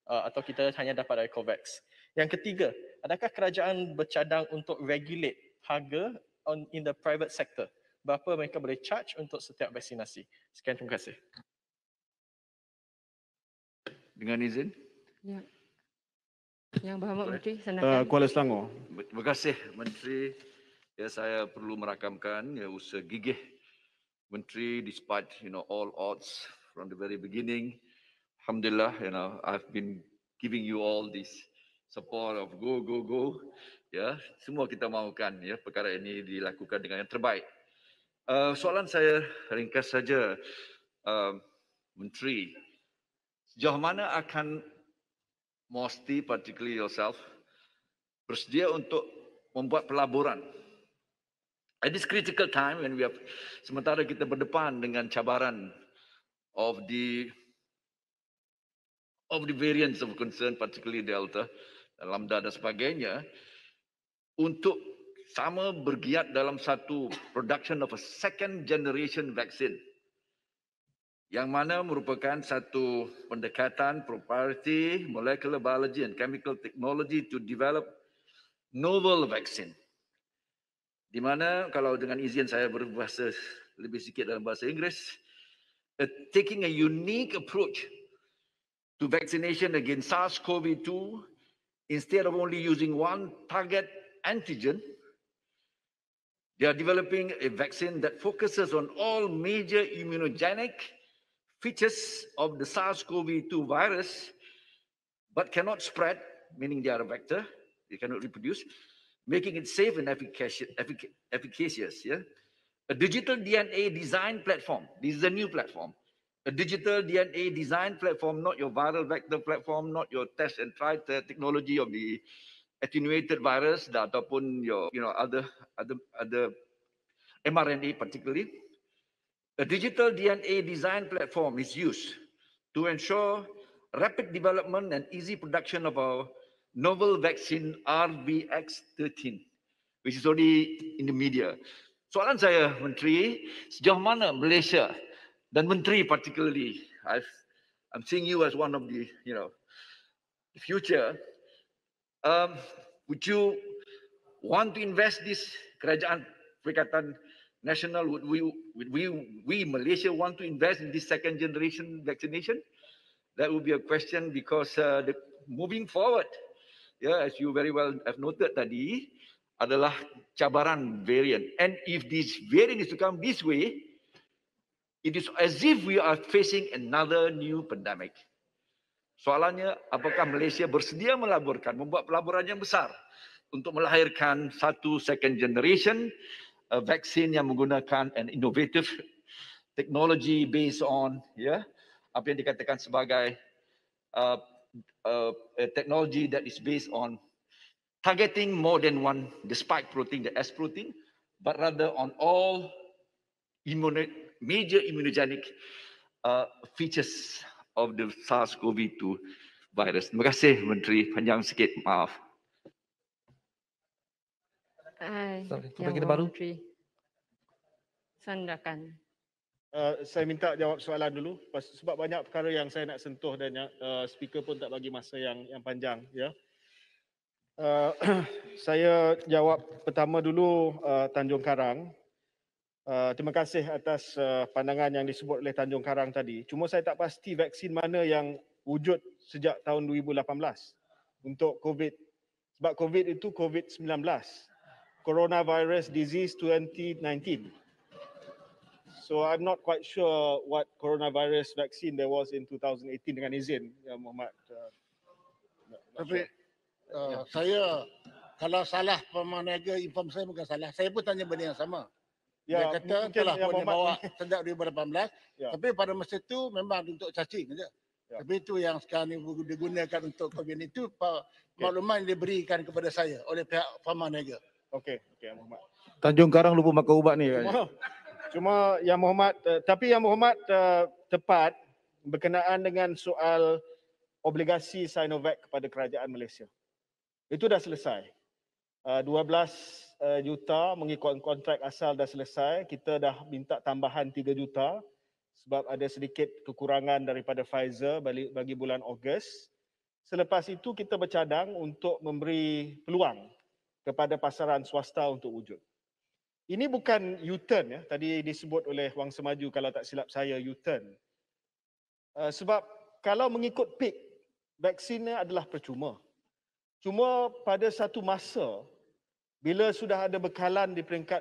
atau kita hanya dapat dari COVAX. Yang ketiga, adakah kerajaan bercadang untuk regulate harga in the private sector? Berapa mereka boleh charge untuk setiap vaksinasi? Sekian, terima kasih. Dengan izin. Ya. Yang Berhormat Menteri, sandakan. Kuala Selangor. Terima kasih Menteri. Ya, saya perlu merakamkan usaha gigih Menteri despite all odds from the very beginning. Alhamdulillah, I've been giving you all this support of go. Ya, semua kita mahukan perkara ini dilakukan dengan yang terbaik. Soalan saya ringkas saja, Menteri, sejauh mana akan Mosti, particularly yourself, bersedia untuk membuat pelaburan at this critical time when sementara kita berdepan dengan cabaran of the variants of concern, particularly Delta, Lambda dan sebagainya, untuk sama bergiat dalam satu production of a second generation vaccine yang mana merupakan satu pendekatan proprietary molecular biology and chemical technology to develop novel vaccine. Di mana kalau dengan izin saya berbahasa lebih sikit dalam bahasa Inggeris, taking a unique approach to vaccination against SARS-CoV-2, instead of only using one target antigen, they are developing a vaccine that focuses on all major immunogenic features of the SARS-CoV-2 virus, but cannot spread, meaning they are a vector, they cannot reproduce, making it safe and efficacious. Yeah? A digital DNA design platform, this is a new platform, a digital DNA design platform, not your viral vector platform, not your test and try technology of the attenuated virus, ataupun your other mRNA particularly. A digital DNA design platform is used to ensure rapid development and easy production of our novel vaccine RVX13, which is already in the media. Soalan saya, Menteri, sejauh mana Malaysia dan Menteri particularly, I'm seeing you as one of the, the future. Would you want to invest this Kerajaan Perikatan National, would we Malaysia want to invest in this second generation vaccination? That would be a question because moving forward, as you very well have noted tadi, adalah cabaran variant. And if this variant is to come this way, it is as if we are facing another new pandemic. Soalannya, apakah Malaysia bersedia melaburkan, membuat pelaburan yang besar untuk melahirkan satu second generation vaksin yang menggunakan an innovative technology based on apa yang dikatakan sebagai technology that is based on targeting more than one the spike protein, the S protein, but rather on all major immunogenic features of the SARS-CoV-2 virus. Terima kasih Menteri, panjang sikit, maaf. Yang Menteri. Sandakan. Saya minta jawab soalan dulu sebab banyak perkara yang saya nak sentuh dan speaker pun tak bagi masa yang panjang, ya. Saya jawab pertama dulu Tanjung Karang. Terima kasih atas pandangan yang disebut oleh Tanjung Karang tadi. Cuma saya tak pasti vaksin mana yang wujud sejak tahun 2018 untuk COVID. Sebab COVID itu COVID-19. Coronavirus Disease 2019. So I'm not quite sure what coronavirus vaccine there was in 2018 dengan izin ya Muhammad. Tapi saya kalau salah pemanaga inform saya bukan salah. Saya pun tanya benda yang sama. Dia kata telah pun dibawa sejak 2018. Ya. Tapi pada masa itu memang untuk cacing saja. Ya. Tapi itu yang sekarang digunakan untuk COVID itu maklumat yang diberikan kepada saya oleh pihak pemanaga. Okey Muhammad. Tanjung Karang lupa makan ubat ni. Cuma Yang Muhammad, tapi Yang Muhammad tepat berkenaan dengan soal obligasi Sinovac kepada kerajaan Malaysia. Itu dah selesai. 12 juta mengikut kontrak asal dah selesai. Kita dah minta tambahan 3 juta sebab ada sedikit kekurangan daripada Pfizer bagi bulan Ogos. Selepas itu kita bercadang untuk memberi peluang kepada pasaran swasta untuk wujud. Ini bukan U-turn ya. Tadi disebut oleh Wang Semaju kalau tak silap saya U-turn. Sebab kalau mengikut peak, vaksinnya adalah percuma. Cuma pada satu masa, bila sudah ada bekalan di peringkat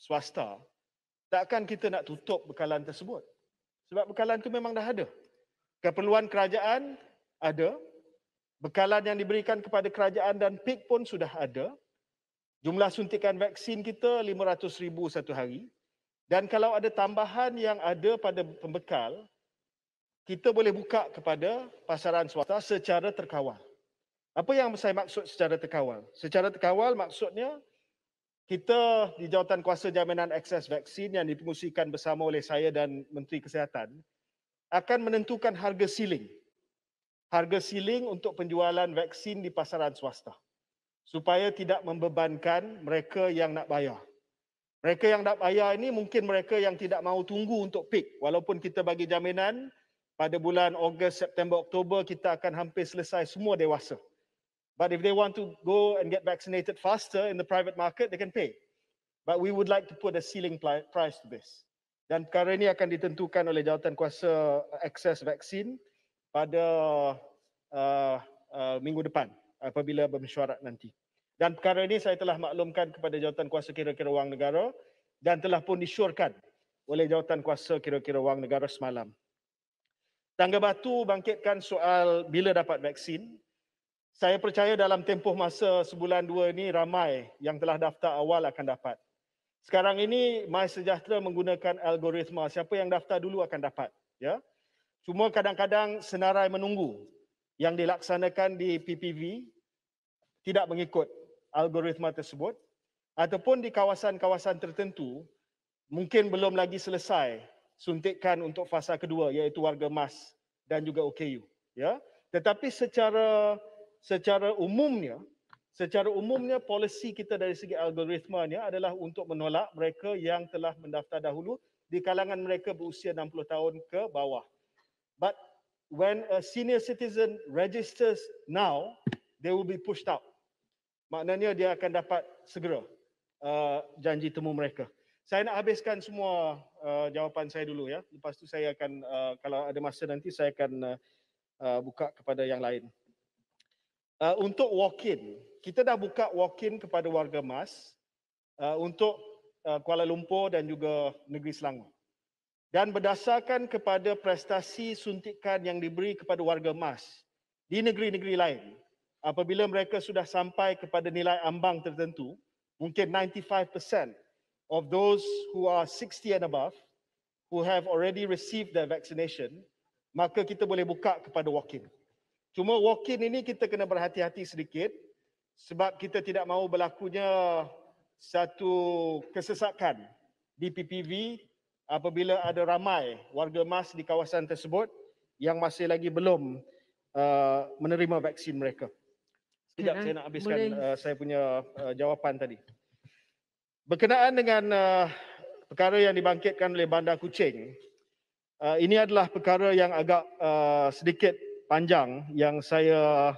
swasta, takkan kita nak tutup bekalan tersebut. Sebab bekalan itu memang dah ada. Keperluan kerajaan ada. Bekalan yang diberikan kepada kerajaan dan peak pun sudah ada. Jumlah suntikan vaksin kita 500,000 satu hari. Dan kalau ada tambahan yang ada pada pembekal, kita boleh buka kepada pasaran swasta secara terkawal. Apa yang saya maksud secara terkawal? Secara terkawal maksudnya kita di Jawatan Kuasa Jaminan Akses Vaksin yang dipengusikan bersama oleh saya dan Menteri Kesihatan akan menentukan harga ceiling. Harga ceiling untuk penjualan vaksin di pasaran swasta. Supaya tidak membebankan mereka yang nak bayar. Mereka yang nak bayar ini mungkin mereka yang tidak mahu tunggu untuk peak. Walaupun kita bagi jaminan pada bulan Ogos, September, Oktober kita akan hampir selesai semua dewasa. But if they want to go and get vaccinated faster in the private market, they can pay. But we would like to put a ceiling price to this. Dan perkara ini akan ditentukan oleh Jawatan Kuasa Akses Vaksin pada minggu depan. Apabila bermesyuarat nanti. Dan perkara ini saya telah maklumkan kepada Jawatan Kuasa Kira-kira Wang Negara dan telah pun disyorkan oleh Jawatan Kuasa Kira-kira Wang Negara semalam. Tangga Batu bangkitkan soal bila dapat vaksin. Saya percaya dalam tempoh masa sebulan dua ini ramai yang telah daftar awal akan dapat. Sekarang ini MySejahtera menggunakan algoritma siapa yang daftar dulu akan dapat. Ya. Cuma kadang-kadang senarai menunggu yang dilaksanakan di PPV tidak mengikut algoritma tersebut ataupun di kawasan-kawasan tertentu mungkin belum lagi selesai suntikan untuk fasa kedua iaitu warga MAS dan juga OKU ya. Tetapi secara umumnya polisi kita dari segi algoritmanya adalah untuk menolak mereka yang telah mendaftar dahulu di kalangan mereka berusia 60 tahun ke bawah. But when a senior citizen registers now, they will be pushed out. Maknanya dia akan dapat segera janji temu mereka. Saya nak habiskan semua jawapan saya dulu ya. Lepas tu saya akan kalau ada masa nanti saya akan buka kepada yang lain. Untuk walk-in, kita dah buka walk-in kepada warga MAS untuk Kuala Lumpur dan juga Negeri Selangor. Dan berdasarkan kepada prestasi suntikan yang diberi kepada warga MAS di negeri-negeri lain, apabila mereka sudah sampai kepada nilai ambang tertentu, mungkin 95% of those who are 60 and above, who have already received their vaccination, maka kita boleh buka kepada walk-in. Cuma walk-in ini kita kena berhati-hati sedikit sebab kita tidak mahu berlakunya satu kesesakan di PPV apabila ada ramai warga emas di kawasan tersebut yang masih lagi belum menerima vaksin mereka. Sekejap saya nak habiskan saya punya jawapan tadi. Berkenaan dengan perkara yang dibangkitkan oleh Bandar Kuching, ini adalah perkara yang agak sedikit panjang yang saya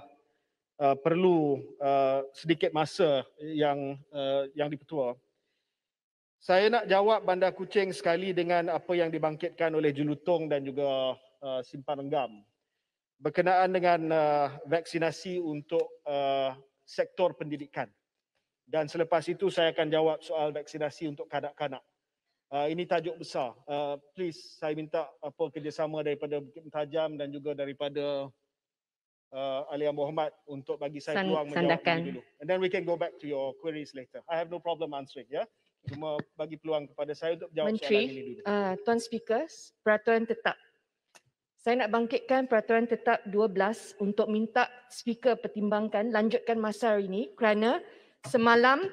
perlu sedikit masa yang dipertua. Saya nak jawab Bandar Kuching sekali dengan apa yang dibangkitkan oleh Jelutong dan juga Simpang Renggam berkenaan dengan vaksinasi untuk sektor pendidikan. Dan selepas itu saya akan jawab soal vaksinasi untuk kanak-kanak. Ini tajuk besar. Please, saya minta kerjasama daripada Bukit Mentajam dan juga daripada Alia Muhammad untuk bagi saya peluang menjawab ini dulu. And then we can go back to your queries later. I have no problem answering, ya. Cuma bagi peluang kepada saya untuk jawab soalan ini dulu. Menteri, Tuan Speaker, peraturan tetap. Saya nak bangkitkan peraturan tetap 12 untuk minta Speaker pertimbangkan lanjutkan masa hari ini kerana semalam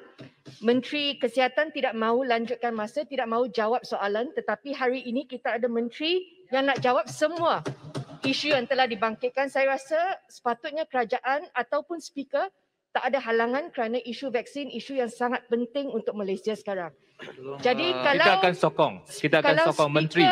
Menteri Kesihatan tidak mahu lanjutkan masa, tidak mahu jawab soalan, tetapi hari ini kita ada Menteri yang nak jawab semua isu yang telah dibangkitkan. Saya rasa sepatutnya kerajaan ataupun Speaker tak ada halangan kerana isu vaksin, isu yang sangat penting untuk Malaysia sekarang. Jadi kalau kita akan sokong Menteri.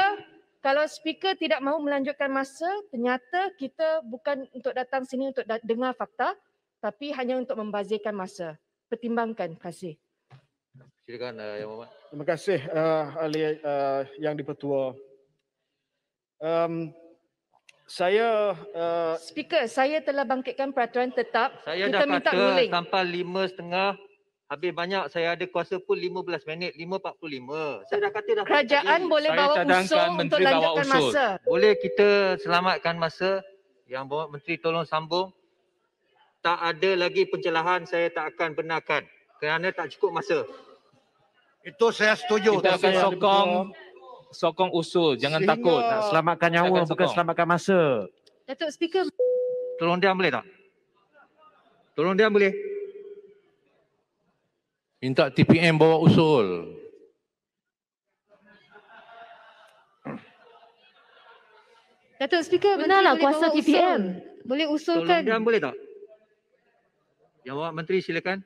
Kalau Speaker tidak mahu melanjutkan masa, ternyata kita bukan untuk datang sini untuk dengar fakta, tapi hanya untuk membazirkan masa. Pertimbangkan. Terima kasih. Silakan Yang Muhammad. Terima kasih ahli yang dipertua. Saya Speaker, saya telah bangkitkan peraturan tetap. Saya kita dah minta kata ruling. sampai 5.30, habis banyak saya ada kuasa pun 15 minit, 5.45. Saya dah kata dah. Kerajaan boleh bawa usul untuk lanjutkan masa. Boleh kita selamatkan masa. Yang bawa Menteri tolong sambung. Tak ada lagi pencerahan, saya tak akan benarkan kerana tak cukup masa. Itu saya setuju. Kita akan sokong usul, jangan takut. Nak selamatkan nyawa bukan selamatkan masa. Datuk Speaker. Tolong diam boleh tak? Tolong diam boleh? Minta TPM bawa usul. Datuk Speaker, benarlah Menteri kuasa boleh bawa TPM. usul. Boleh usulkan. Tolong diam boleh tak? Yang bawa Menteri silakan.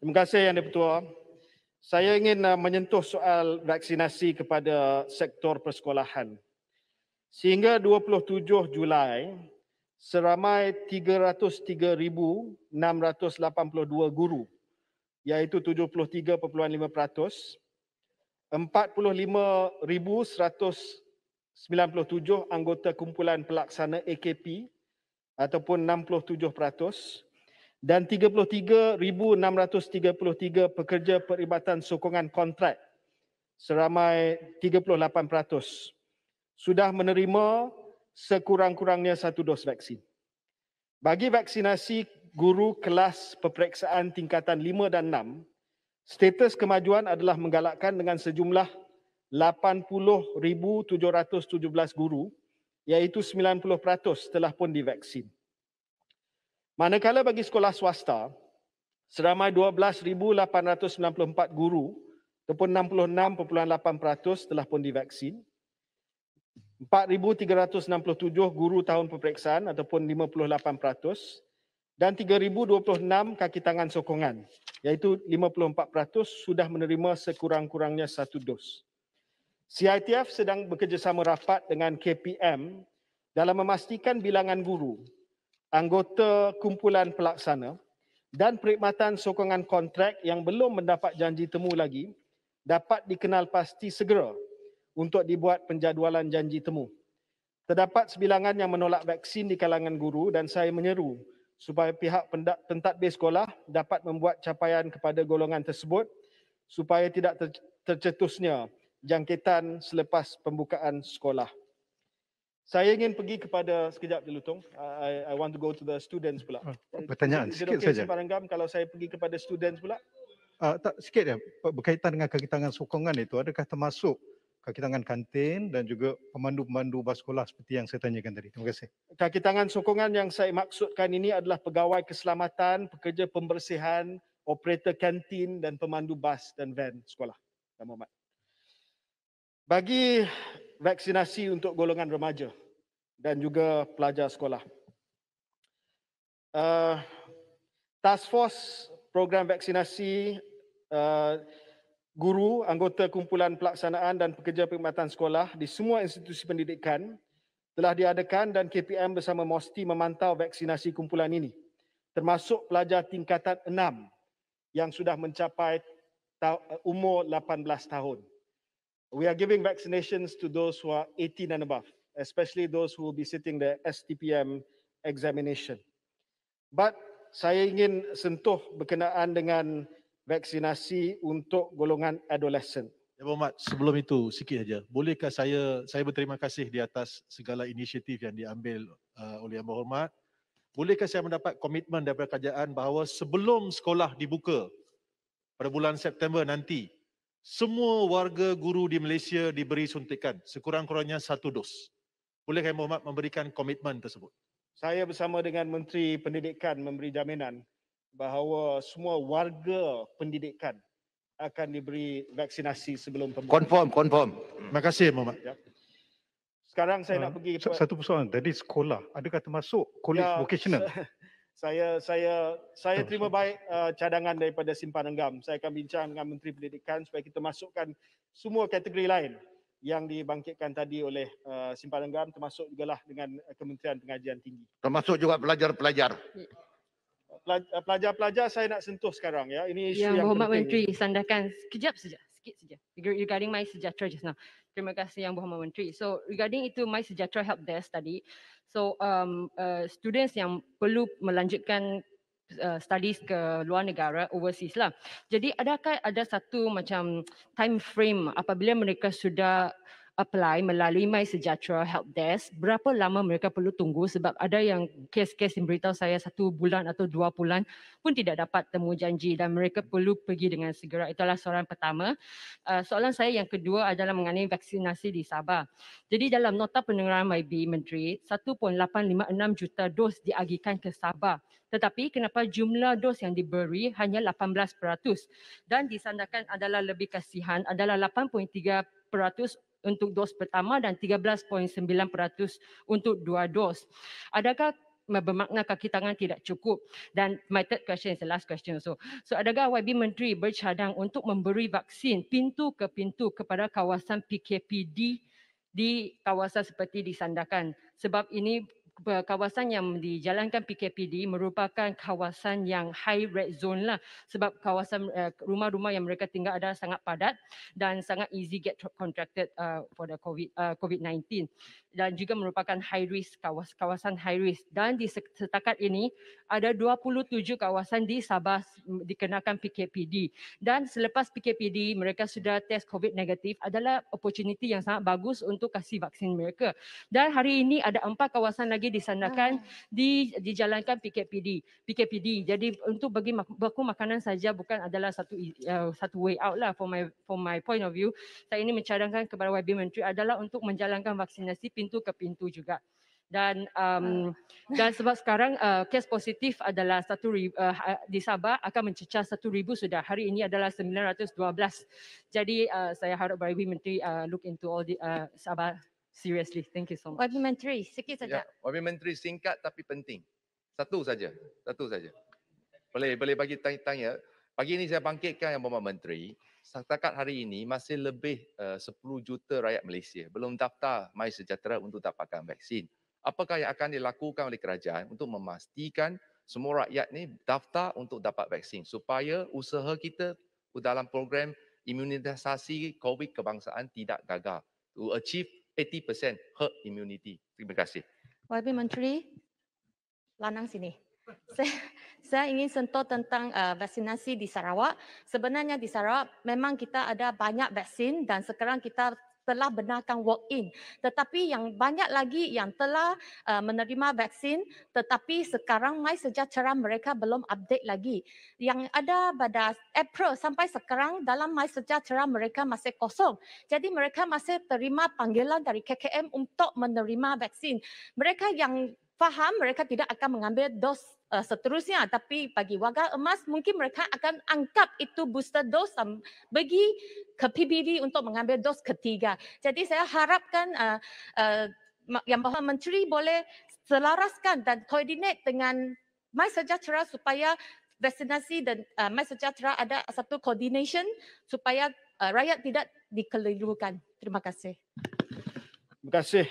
Terima kasih Yang Dipertua. Saya ingin menyentuh soal vaksinasi kepada sektor persekolahan. Sehingga 27 Julai, seramai 303,682 guru, iaitu 73.5%, 45,197 anggota kumpulan pelaksana AKP ataupun 67%, dan 33,633 pekerja perkhidmatan sokongan kontrak seramai 38% sudah menerima sekurang-kurangnya 1 dos vaksin. Bagi vaksinasi guru kelas peperiksaan tingkatan 5 dan 6, status kemajuan adalah menggalakkan dengan sejumlah 80,717 guru, iaitu 90% telah pun divaksin. Manakala bagi sekolah swasta, seramai 12,894 guru ataupun 66.8% telah pun divaksin. 4,367 guru tahun peperiksaan ataupun 58% dan 3,026 kaki tangan sokongan, iaitu 54% sudah menerima sekurang-kurangnya 1 dos. CITF sedang bekerjasama rapat dengan KPM dalam memastikan bilangan guru, anggota kumpulan pelaksana dan perkhidmatan sokongan kontrak yang belum mendapat janji temu lagi dapat dikenal pasti segera untuk dibuat penjadualan janji temu. Terdapat sebilangan yang menolak vaksin di kalangan guru dan saya menyeru supaya pihak pentadbir sekolah dapat membuat capaian kepada golongan tersebut supaya tidak tercetusnya jangkitan selepas pembukaan sekolah. Saya ingin pergi kepada sekejap dulu Tong. I want to go to the students pula. Pertanyaan Is it sikit okay, saja. Simpan Renggam, kalau saya pergi kepada students pula? Tak sikit ya, berkaitan dengan kaki tangan sokongan itu, adakah termasuk kaki tangan kantin dan juga pemandu-pemandu bas sekolah seperti yang saya tanyakan tadi? Terima kasih. Kaki tangan sokongan yang saya maksudkan ini adalah pegawai keselamatan, pekerja pembersihan, operator kantin dan pemandu bas dan van sekolah. Tuan Mohamad. Bagi vaksinasi untuk golongan remaja dan juga pelajar sekolah. Task Force program vaksinasi guru, anggota kumpulan pelaksanaan dan pekerja perkhidmatan sekolah di semua institusi pendidikan telah diadakan dan KPM bersama MOSTI memantau vaksinasi kumpulan ini, termasuk pelajar tingkatan 6 yang sudah mencapai umur 18 tahun. We are giving vaccinations to those who are 18 and above, especially those who will be sitting the STPM examination. But saya ingin sentuh berkenaan dengan vaksinasi untuk golongan adolescent. Ya Muhammad, sebelum itu sikit saja. Bolehkah saya berterima kasih di atas segala inisiatif yang diambil oleh Yang Berhormat. Bolehkah saya mendapat komitmen daripada kerajaan bahawa sebelum sekolah dibuka pada bulan September nanti, semua warga guru di Malaysia diberi suntikan sekurang-kurangnya 1 dos. Bolehkah Yang Berhormat memberikan komitmen tersebut? Saya bersama dengan Menteri Pendidikan memberi jaminan bahawa semua warga pendidikan akan diberi vaksinasi sebelum pembukaan. Confirm. Terima kasih Muhammad. Ya. Sekarang saya nak pergi Satu persoalan tadi, sekolah adakah termasuk college vocational? Saya terima baik cadangan daripada Simpan Renggam. Saya akan bincang dengan Menteri Pendidikan supaya kita masukkan semua kategori lain yang dibangkitkan tadi oleh Simpan Renggam, termasuk jugalah dengan Kementerian Pengajian Tinggi. Termasuk juga pelajar-pelajar. Pelajar-pelajar saya nak sentuh sekarang ya. Ini isu Yang yang Berhormat penting. Menteri, sandarkan sekejap saja, sikit saja. Regarding My Sejahtera just now. Terima kasih Yang Berhormat Menteri. So regarding itu My Sejahtera help desk tadi. So students yang perlu melanjutkan studies ke luar negara, overseas lah. Jadi adakah ada satu macam time frame apabila mereka sudah apply melalui My Sejahtera Help Desk, berapa lama mereka perlu tunggu, sebab ada yang kes-kes yang beritahu saya 1 bulan atau 2 bulan pun tidak dapat temu janji dan mereka perlu pergi dengan segera. Itulah soalan pertama. Soalan saya yang kedua adalah mengenai vaksinasi di Sabah. Jadi dalam nota pendengaran YB Menteri, 1.856 juta dos diagihkan ke Sabah. Tetapi kenapa jumlah dos yang diberi hanya 18% dan disandarkan adalah lebih kasihan adalah 8.3% untuk dos pertama dan 13.9% untuk 2 dos. Adakah bermakna kaki tangan tidak cukup? Dan my third question is the last question. So adakah YB Menteri bercadang untuk memberi vaksin pintu ke pintu kepada kawasan PKPD di kawasan seperti disandarkan? Sebab ini kawasan yang dijalankan PKPD merupakan kawasan yang high red zone lah, sebab kawasan rumah-rumah yang mereka tinggal adalah sangat padat dan sangat easy get contracted for the COVID-19 dan juga merupakan high risk, kawasan high risk. Dan di setakat ini ada 27 kawasan di Sabah dikenakan PKPD dan selepas PKPD mereka sudah test COVID negatif, adalah opportunity yang sangat bagus untuk kasih vaksin mereka. Dan hari ini ada 4 kawasan lagi disandarkan dijalankan PKPD. Jadi untuk bagi baku makanan saja bukan adalah satu way out lah. For my point of view, saya ini mencadangkan kepada YB Menteri adalah untuk menjalankan vaksinasi pintu ke pintu juga. Dan sebab sekarang kes positif adalah di Sabah akan mencecah 1,000 sudah. Hari ini adalah 912. Jadi saya harap YB Menteri look into all the Sabah seriously. Thank you so much. YB Menteri, sikit saja. YB Menteri singkat tapi penting. Satu saja. Boleh bagi tanya. Pagi ini saya bangkitkan Yang Berhormat Menteri. Setakat hari ini masih lebih 10 juta rakyat Malaysia belum daftar My Sejahtera untuk dapatkan vaksin. Apakah yang akan dilakukan oleh kerajaan untuk memastikan semua rakyat ni daftar untuk dapat vaksin supaya usaha kita dalam program imunisasi COVID kebangsaan tidak gagal to achieve 80% herd immunity. Terima kasih. YB Menteri, Lanang sini. Saya ingin sentuh tentang vaksinasi di Sarawak. Sebenarnya di Sarawak memang kita ada banyak vaksin dan sekarang kita telah benarkan walk-in. Tetapi yang banyak lagi yang telah menerima vaksin tetapi sekarang MySejahtera mereka belum update lagi. Yang ada pada April sampai sekarang dalam MySejahtera mereka masih kosong. Jadi mereka masih terima panggilan dari KKM untuk menerima vaksin. Mereka yang faham mereka tidak akan mengambil dos seterusnya, tapi bagi warga emas mungkin mereka akan anggap itu booster dose bagi ke PBB untuk mengambil dos ketiga. Jadi saya harapkan Yang Berhormat Menteri boleh selaraskan dan koordinat dengan MySejahtera supaya vaksinasi dan MySejahtera ada satu coordination supaya rakyat tidak dikelirukan. Terima kasih. Terima kasih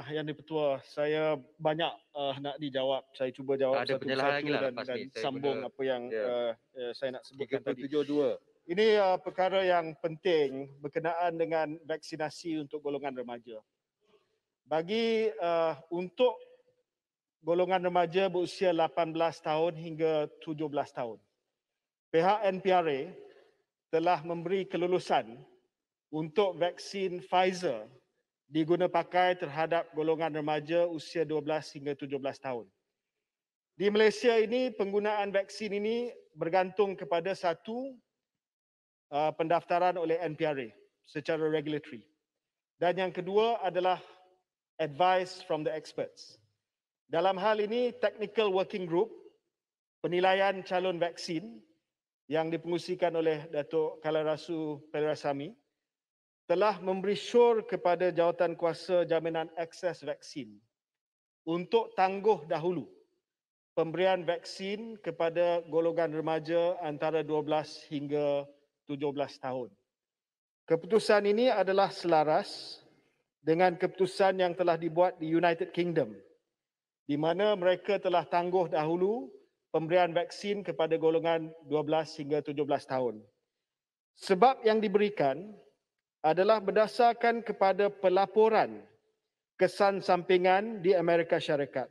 Yang di-Pertua. Saya banyak nak dijawab. Saya cuba jawab satu persatu dan sambung apa yang saya nak sebutkan tadi. 372. Ini perkara yang penting berkenaan dengan vaksinasi untuk golongan remaja. Bagi untuk golongan remaja berusia 18 tahun hingga 17 tahun, pihak NPRA telah memberi kelulusan untuk vaksin Pfizer diguna pakai terhadap golongan remaja usia 12 hingga 17 tahun. Di Malaysia ini, penggunaan vaksin ini bergantung kepada satu, pendaftaran oleh NPRA secara regulatory. Dan yang kedua adalah advice from the experts. Dalam hal ini, Technical Working Group penilaian calon vaksin yang dipengusikan oleh Datuk Kalarasu Pelerasami telah memberi syur kepada Jawatankuasa Jaminan Akses Vaksin untuk tangguh dahulu pemberian vaksin kepada golongan remaja antara 12 hingga 17 tahun. Keputusan ini adalah selaras dengan keputusan yang telah dibuat di United Kingdom, di mana mereka telah tangguh dahulu pemberian vaksin kepada golongan 12 hingga 17 tahun. Sebab yang diberikan adalah berdasarkan kepada pelaporan kesan sampingan di Amerika Syarikat.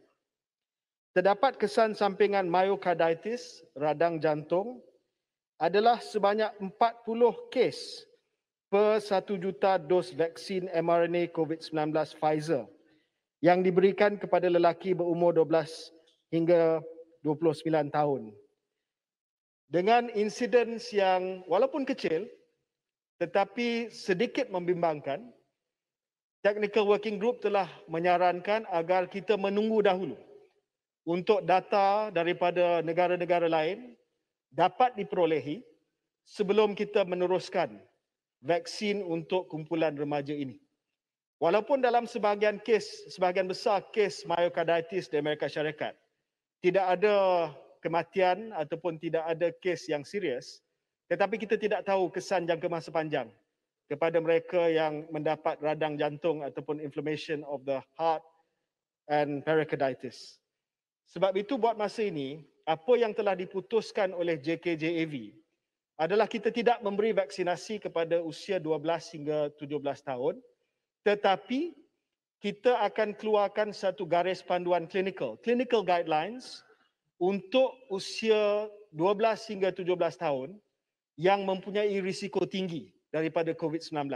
Terdapat kesan sampingan myocarditis, radang jantung, adalah sebanyak 40 kes per 1 juta dos vaksin mRNA COVID-19 Pfizer yang diberikan kepada lelaki berumur 12 hingga 29 tahun. Dengan insiden yang walaupun kecil, tetapi sedikit membimbangkan, Technical Working Group telah menyarankan agar kita menunggu dahulu untuk data daripada negara-negara lain dapat diperolehi sebelum kita meneruskan vaksin untuk kumpulan remaja ini. Walaupun dalam sebahagian besar kes myocarditis di Amerika Syarikat tidak ada kematian ataupun tidak ada kes yang serius, tetapi kita tidak tahu kesan jangka masa panjang kepada mereka yang mendapat radang jantung ataupun inflammation of the heart and pericarditis. Sebab itu buat masa ini, apa yang telah diputuskan oleh JKJAV adalah kita tidak memberi vaksinasi kepada usia 12 hingga 17 tahun, tetapi kita akan keluarkan satu garis panduan clinical guidelines untuk usia 12 hingga 17 tahun yang mempunyai risiko tinggi daripada COVID-19.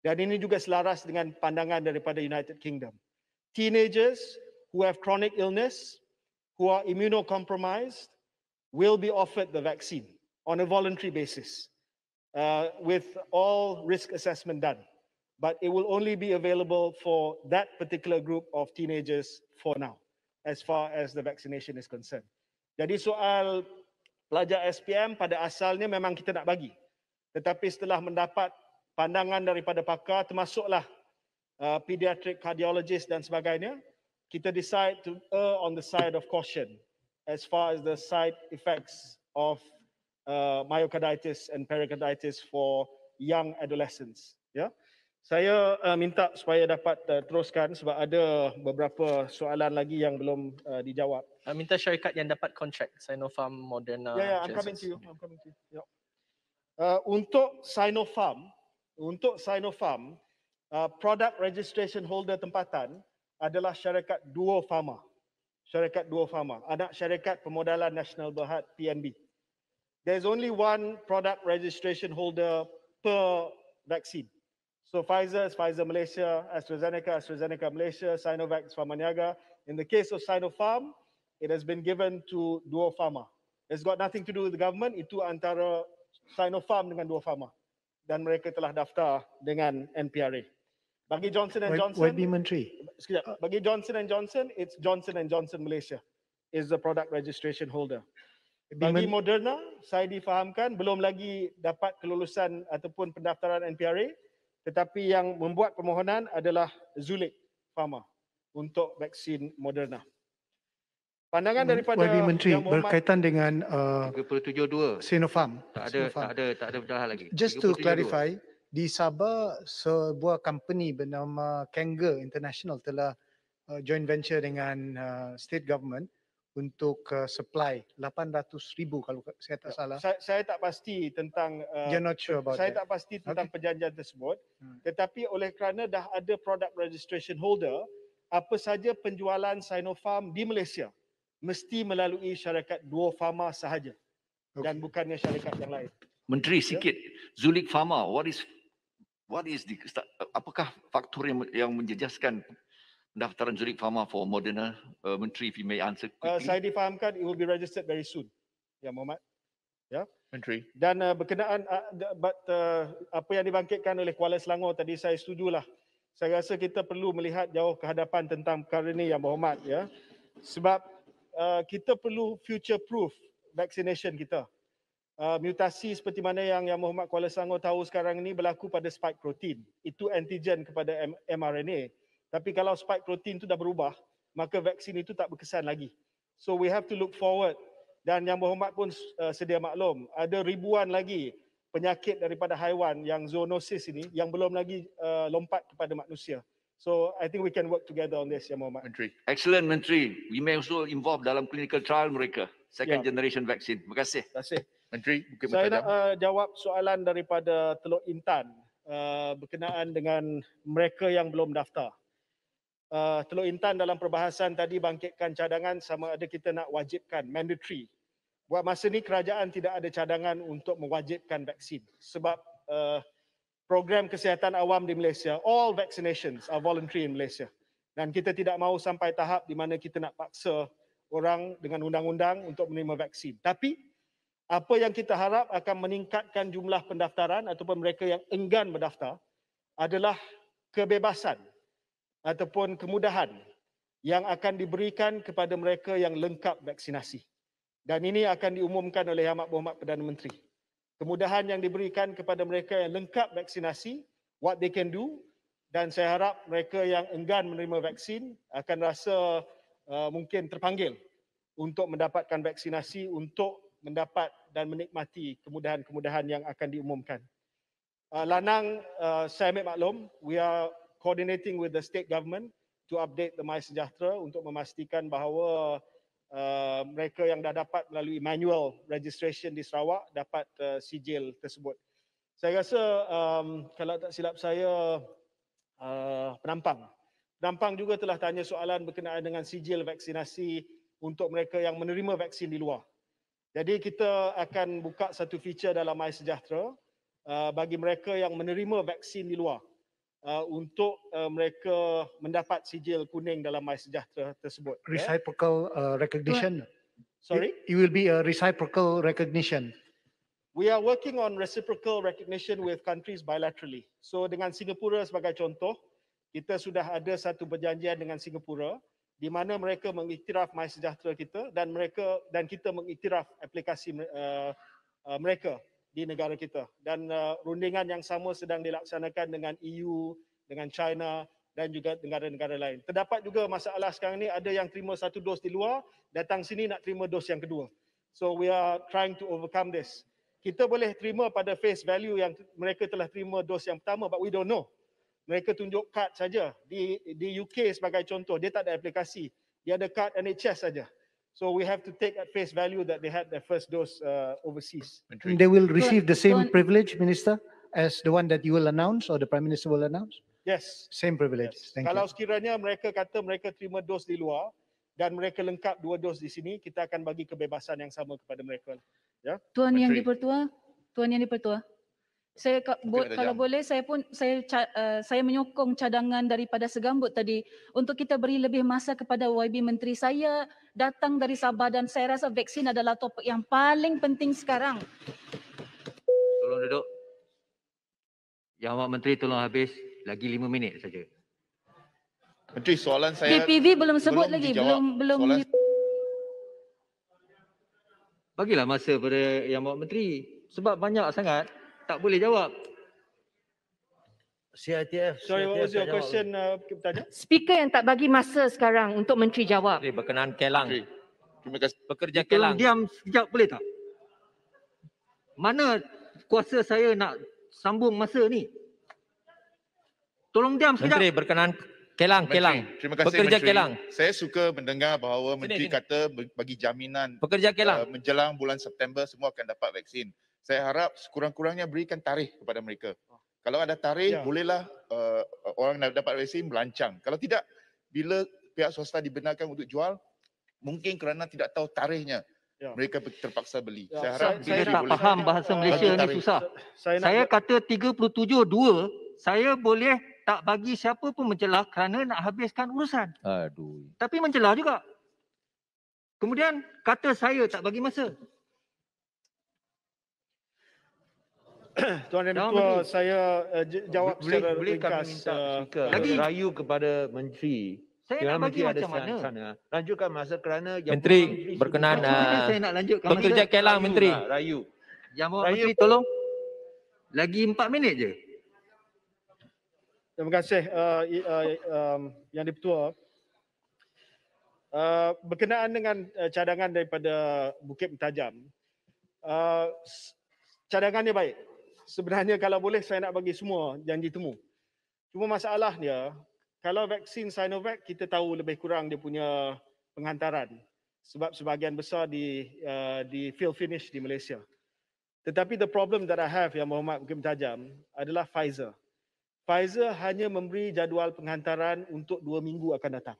Dan ini juga selaras dengan pandangan daripada United Kingdom. Teenagers who have chronic illness, who are immunocompromised, will be offered the vaccine on a voluntary basis with all risk assessment done. But it will only be available for that particular group of teenagers for now, as far as the vaccination is concerned. Jadi soal pelajar SPM pada asalnya memang kita nak bagi. Tetapi setelah mendapat pandangan daripada pakar, termasuklah pediatric cardiologist dan sebagainya, kita decide to err on the side of caution as far as the side effects of myocarditis and pericarditis for young adolescents. Ya, saya minta supaya dapat teruskan sebab ada beberapa soalan lagi yang belum dijawab. Minta syarikat yang dapat kontrak Sinopharm, Moderna. I'm coming to you. Yeah. Untuk Sinopharm, product registration holder tempatan adalah syarikat Duo Pharma. Anak syarikat Pemodalan Nasional Berhad PNB. There's only one product registration holder per vaccine. So Pfizer is Pfizer Malaysia, AstraZeneca Malaysia, Sinovac is Pharmaniaga. In the case of Sinopharm, it has been given to Duo Pharma. It's got nothing to do with the government, itu antara Sinopharm dengan Duo Pharma. Dan mereka telah daftar dengan NPRA. Bagi Johnson & Johnson, YB Menteri. sekejap. Bagi Johnson & Johnson, it's Johnson & Johnson Malaysia is the product registration holder. Bagi Moderna, saya difahamkan belum lagi dapat kelulusan ataupun pendaftaran NPRA, tetapi yang membuat permohonan adalah Zulik Pharma untuk vaksin Moderna. Pandangan daripada YB Menteri Yang Berhormat- berkaitan dengan 37.2. Sinopharm. Tak Sinopharm. ada pencerahan lagi. Just to 37.2. clarify, di Sabah sebuah company bernama Kanger International telah joint venture dengan state government untuk supply 800,000 kalau saya tak salah. Saya tak pasti tentang You're not sure about saya that. tak pasti tentang perjanjian tersebut, tetapi oleh kerana dah ada product registration holder, apa saja penjualan Sinopharm di Malaysia mesti melalui syarikat Duo Pharma sahaja dan bukannya syarikat yang lain. Menteri sikit, Zulik Pharma, what is the apakah faktor yang menjejaskan pendaftaran Zulik Pharma for Moderna? Menteri, if you may answer quickly. Saya difahamkan it will be registered very soon, Yang Berhormat. Ya. Menteri. Dan berkenaan apa yang dibangkitkan oleh Kuala Selangor tadi, saya setujulah. Saya rasa kita perlu melihat jauh ke hadapan tentang perkara ini, Yang Berhormat, ya. Sebab kita perlu future proof vaccination kita. Mutasi seperti mana yang Berhormat Kuala Selangor tahu sekarang ini berlaku pada spike protein. Itu antigen kepada mRNA. Tapi kalau spike protein itu dah berubah, maka vaksin itu tak berkesan lagi. So we have to look forward. Dan Yang Berhormat pun sedia maklum, ada ribuan lagi penyakit daripada haiwan yang zoonosis ini yang belum lagi lompat kepada manusia. So I think we can work together on this, Yang Berhormat. Menteri. Excellent, Menteri. We may also involve dalam clinical trial mereka, second generation vaksin. Terima kasih. Terima kasih. Menteri, Bukit Saya Mertajam. nak jawab soalan daripada Teluk Intan berkenaan dengan mereka yang belum daftar. Teluk Intan dalam perbahasan tadi bangkitkan cadangan sama ada kita nak wajibkan, mandatory. Buat masa ni kerajaan tidak ada cadangan untuk mewajibkan vaksin sebab program kesihatan awam di Malaysia, all vaccinations are voluntary in Malaysia. Dan kita tidak mahu sampai tahap di mana kita nak paksa orang dengan undang-undang untuk menerima vaksin. Tapi apa yang kita harap akan meningkatkan jumlah pendaftaran ataupun mereka yang enggan berdaftar adalah kebebasan ataupun kemudahan yang akan diberikan kepada mereka yang lengkap vaksinasi. Dan ini akan diumumkan oleh Yang Berhormat Perdana Menteri. Kemudahan yang diberikan kepada mereka yang lengkap vaksinasi, what they can do, dan saya harap mereka yang enggan menerima vaksin akan rasa mungkin terpanggil untuk mendapatkan vaksinasi untuk mendapat dan menikmati kemudahan-kemudahan yang akan diumumkan. Lanang, saya ambil maklum, we are coordinating with the state government to update the MySejahtera untuk memastikan bahawa mereka yang dah dapat melalui manual registration di Sarawak dapat sijil tersebut. Saya rasa kalau tak silap saya Penampang juga telah tanya soalan berkenaan dengan sijil vaksinasi untuk mereka yang menerima vaksin di luar. Jadi kita akan buka satu feature dalam MySejahtera bagi mereka yang menerima vaksin di luar untuk mereka mendapat sijil kuning dalam MySejahtera tersebut. Reciprocal recognition. Sorry? It will be a reciprocal recognition. We are working on reciprocal recognition with countries bilaterally. So dengan Singapura sebagai contoh, kita sudah ada satu perjanjian dengan Singapura di mana mereka mengiktiraf MySejahtera kita dan kita mengiktiraf aplikasi mereka di negara kita. Dan rundingan yang sama sedang dilaksanakan dengan EU, dengan China dan juga negara-negara lain. Terdapat juga masalah sekarang ni, ada yang terima satu dos di luar, datang sini nak terima dos yang kedua. So we are trying to overcome this. Kita boleh terima pada face value yang mereka telah terima dos yang pertama, but we don't know. Mereka tunjuk kad saja. Di UK sebagai contoh, dia tak ada aplikasi. Dia ada kad NHS saja. So we have to take at face value that they had their first dose overseas. They will receive the same privilege, Minister, as the one that you will announce or the Prime Minister will announce? Yes. Same privilege. Thank Kalau you. sekiranya mereka kata mereka terima dos di luar dan mereka lengkap 2 dos di sini, kita akan bagi kebebasan yang sama kepada mereka. Ya. Tuan Yang di-Pertua, Kalau boleh saya menyokong cadangan daripada Segambut tadi untuk kita beri lebih masa kepada YB Menteri. Saya datang dari Sabah dan saya rasa vaksin adalah topik yang paling penting sekarang. Tolong duduk. Yang Awak Menteri tolong habis. Lagi 5 minit saja. Menteri, soalan saya PPV belum sebut lagi. dijawab. Belum. Soalan Bagilah masa pada Yang Awak Menteri. Sebab banyak sangat. Tak boleh jawab. CITF. Sorry, what was your question, bertanya? Speaker yang tak bagi masa sekarang untuk Menteri jawab. Berkenaan Kelang. Terima kasih. Pekerja Tolong Kelang. diam sekejap boleh tak? Mana kuasa saya nak sambung masa ni? Tolong diam sekejap. Menteri berkenaan Kelang. Terima kasih Pekerja Menteri. Kelang. Saya suka mendengar bahawa Menteri sini. kata bagi jaminan Pekerja Kelang. menjelang bulan September semua akan dapat vaksin. Saya harap sekurang-kurangnya berikan tarikh kepada mereka. Kalau ada tarikh, bolehlah orang nak dapat vaksin melancang. Kalau tidak, bila pihak swasta dibenarkan untuk jual, mungkin kerana tidak tahu tarikhnya, mereka terpaksa beli. Saya harap Bila tak faham bahasa Malaysia ni susah. Saya kata 37.2, saya boleh tak bagi siapa pun mencelah kerana nak habiskan urusan. Aduh. Tapi mencelah juga. Kemudian kata saya tak bagi masa. Tuan Yang Ketua, saya jawab secara boleh kami ringkas. minta speaker rayu kepada Menteri. Saya nak bagi Menteri macam mana? sana. Lanjutkan masa kerana Menteri berkenaan saya nak lanjutkan Pekerja masa? Kelang, Menteri. Rayu. Yang Bawa Menteri tolong. Lagi 4 minit je. Terima kasih Yang Dipertua. Berkenaan dengan cadangan daripada Bukit Mentajam, cadangannya baik. Sebenarnya kalau boleh saya nak bagi semua janji temu. Cuma masalahnya, kalau vaksin Sinovac kita tahu lebih kurang dia punya penghantaran. Sebab sebahagian besar di fill finish di Malaysia. Tetapi the problem that I have, Yang Berhormat Bukit Mentajam, adalah Pfizer. Pfizer hanya memberi jadual penghantaran untuk 2 minggu akan datang.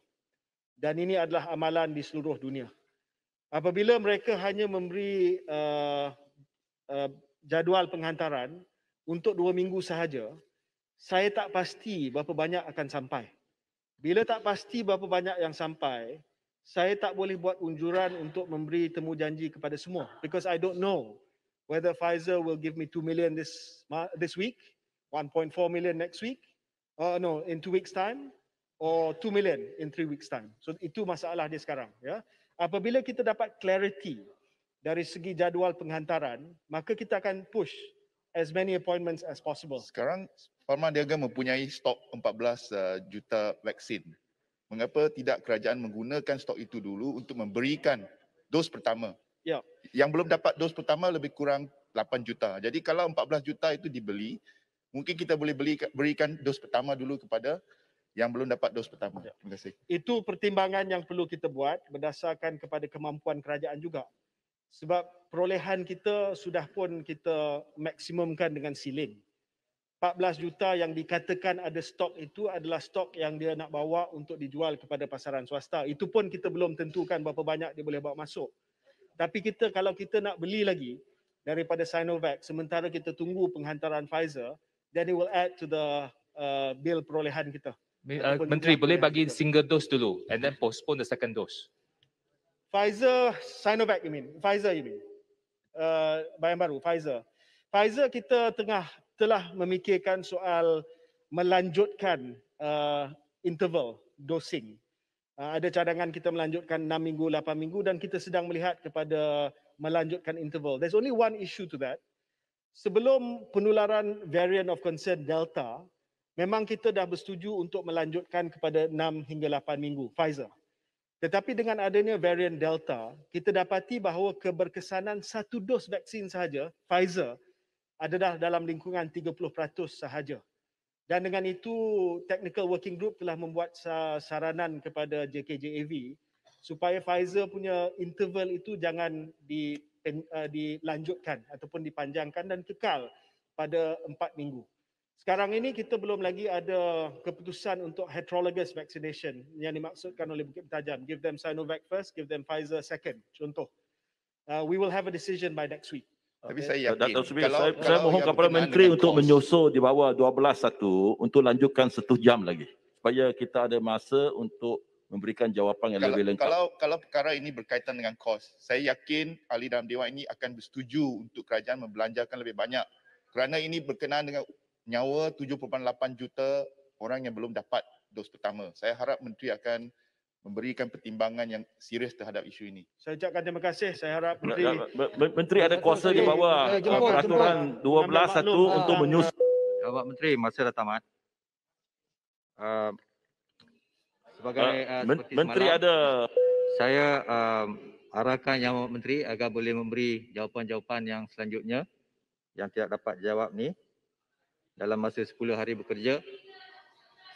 Dan ini adalah amalan di seluruh dunia. Apabila mereka hanya memberi jadual penghantaran untuk 2 minggu sahaja, saya tak pasti berapa banyak akan sampai. Bila tak pasti berapa banyak yang sampai, saya tak boleh buat unjuran untuk memberi temu janji kepada semua. Because I don't know whether Pfizer will give me 2 million this week, 1.4 million next week, in 2 weeks time, or 2 million in 3 weeks time. So itu masalah dia sekarang. Ya. Apabila kita dapat clarity dari segi jadual penghantaran, maka kita akan push as many appointments as possible. Sekarang Pharma Niaga mempunyai stok 14 juta vaksin. Mengapa tidak kerajaan menggunakan stok itu dulu untuk memberikan dos pertama? Ya. Yang belum dapat dos pertama lebih kurang 8 juta. Jadi kalau 14 juta itu dibeli, mungkin kita boleh berikan dos pertama dulu kepada yang belum dapat dos pertama. Terima kasih. Itu pertimbangan yang perlu kita buat berdasarkan kepada kemampuan kerajaan juga. Sebab perolehan kita sudah pun kita maksimumkan dengan ceiling. 14 juta yang dikatakan ada stok itu adalah stok yang dia nak bawa untuk dijual kepada pasaran swasta. Itu pun kita belum tentukan berapa banyak dia boleh bawa masuk. Tapi kalau kita nak beli lagi daripada Sinovac sementara kita tunggu penghantaran Pfizer, then it will add to the bill perolehan kita. Menteri boleh bagi single dose dulu and then postpone the second dose. Sinovac you mean? Pfizer you mean? Bayan baru, Pfizer. Pfizer kita telah memikirkan soal melanjutkan interval dosing. Ada cadangan kita melanjutkan 6 minggu, 8 minggu dan kita sedang melihat kepada melanjutkan interval. There's only one issue to that. Sebelum penularan variant of concern Delta, memang kita dah bersetuju untuk melanjutkan kepada 6 hingga 8 minggu, Pfizer. Tetapi dengan adanya varian Delta, kita dapati bahawa keberkesanan 1 dos vaksin sahaja, Pfizer, adalah dalam lingkungan 30% sahaja. Dan dengan itu, Technical Working Group telah membuat saranan kepada JKJAV supaya Pfizer punya interval itu jangan dilanjutkan ataupun dipanjangkan dan kekal pada 4 minggu. Sekarang ini kita belum lagi ada keputusan untuk heterologous vaccination yang dimaksudkan oleh Bukit Mentajam. Give them Sinovac first, give them Pfizer second. Contoh. We will have a decision by next week. Tapi saya yakin Datuk Seri, saya mohon yang kepada berkenaan Menteri dengan untuk kos, menyusul di bawah 12.1 untuk lanjutkan 1 jam lagi supaya kita ada masa untuk memberikan jawapan yang lebih lengkap. Kalau perkara ini berkaitan dengan kos, saya yakin ahli dalam Dewan ini akan bersetuju untuk kerajaan membelanjakan lebih banyak kerana ini berkenaan dengan nyawa 7.8 juta orang yang belum dapat dos pertama. Saya harap Menteri akan memberikan pertimbangan yang serius terhadap isu ini. Saya ucapkan terima kasih. Saya harap Menteri Menteri ada kuasa di bawah peraturan 12.1 untuk menyusul. Jawab Menteri, masa dah tamat. Sebagai seperti Menteri semalam, ada saya arahkan Yang Berhormat Menteri agar boleh memberi jawapan-jawapan yang selanjutnya yang tidak dapat jawab ni dalam masa 10 hari bekerja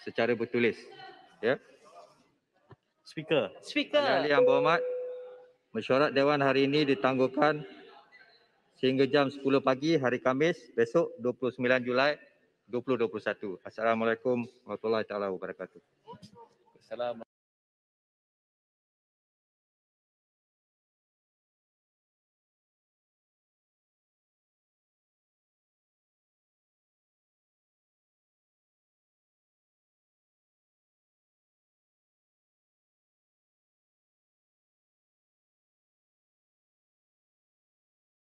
secara bertulis. Ya. Speaker. Ahli-ahli yang berhormat, mesyuarat Dewan hari ini ditangguhkan sehingga jam 10 pagi hari Khamis besok 29 Julai 2021. Assalamualaikum warahmatullahi taala wabarakatuh. Assalamualaikum.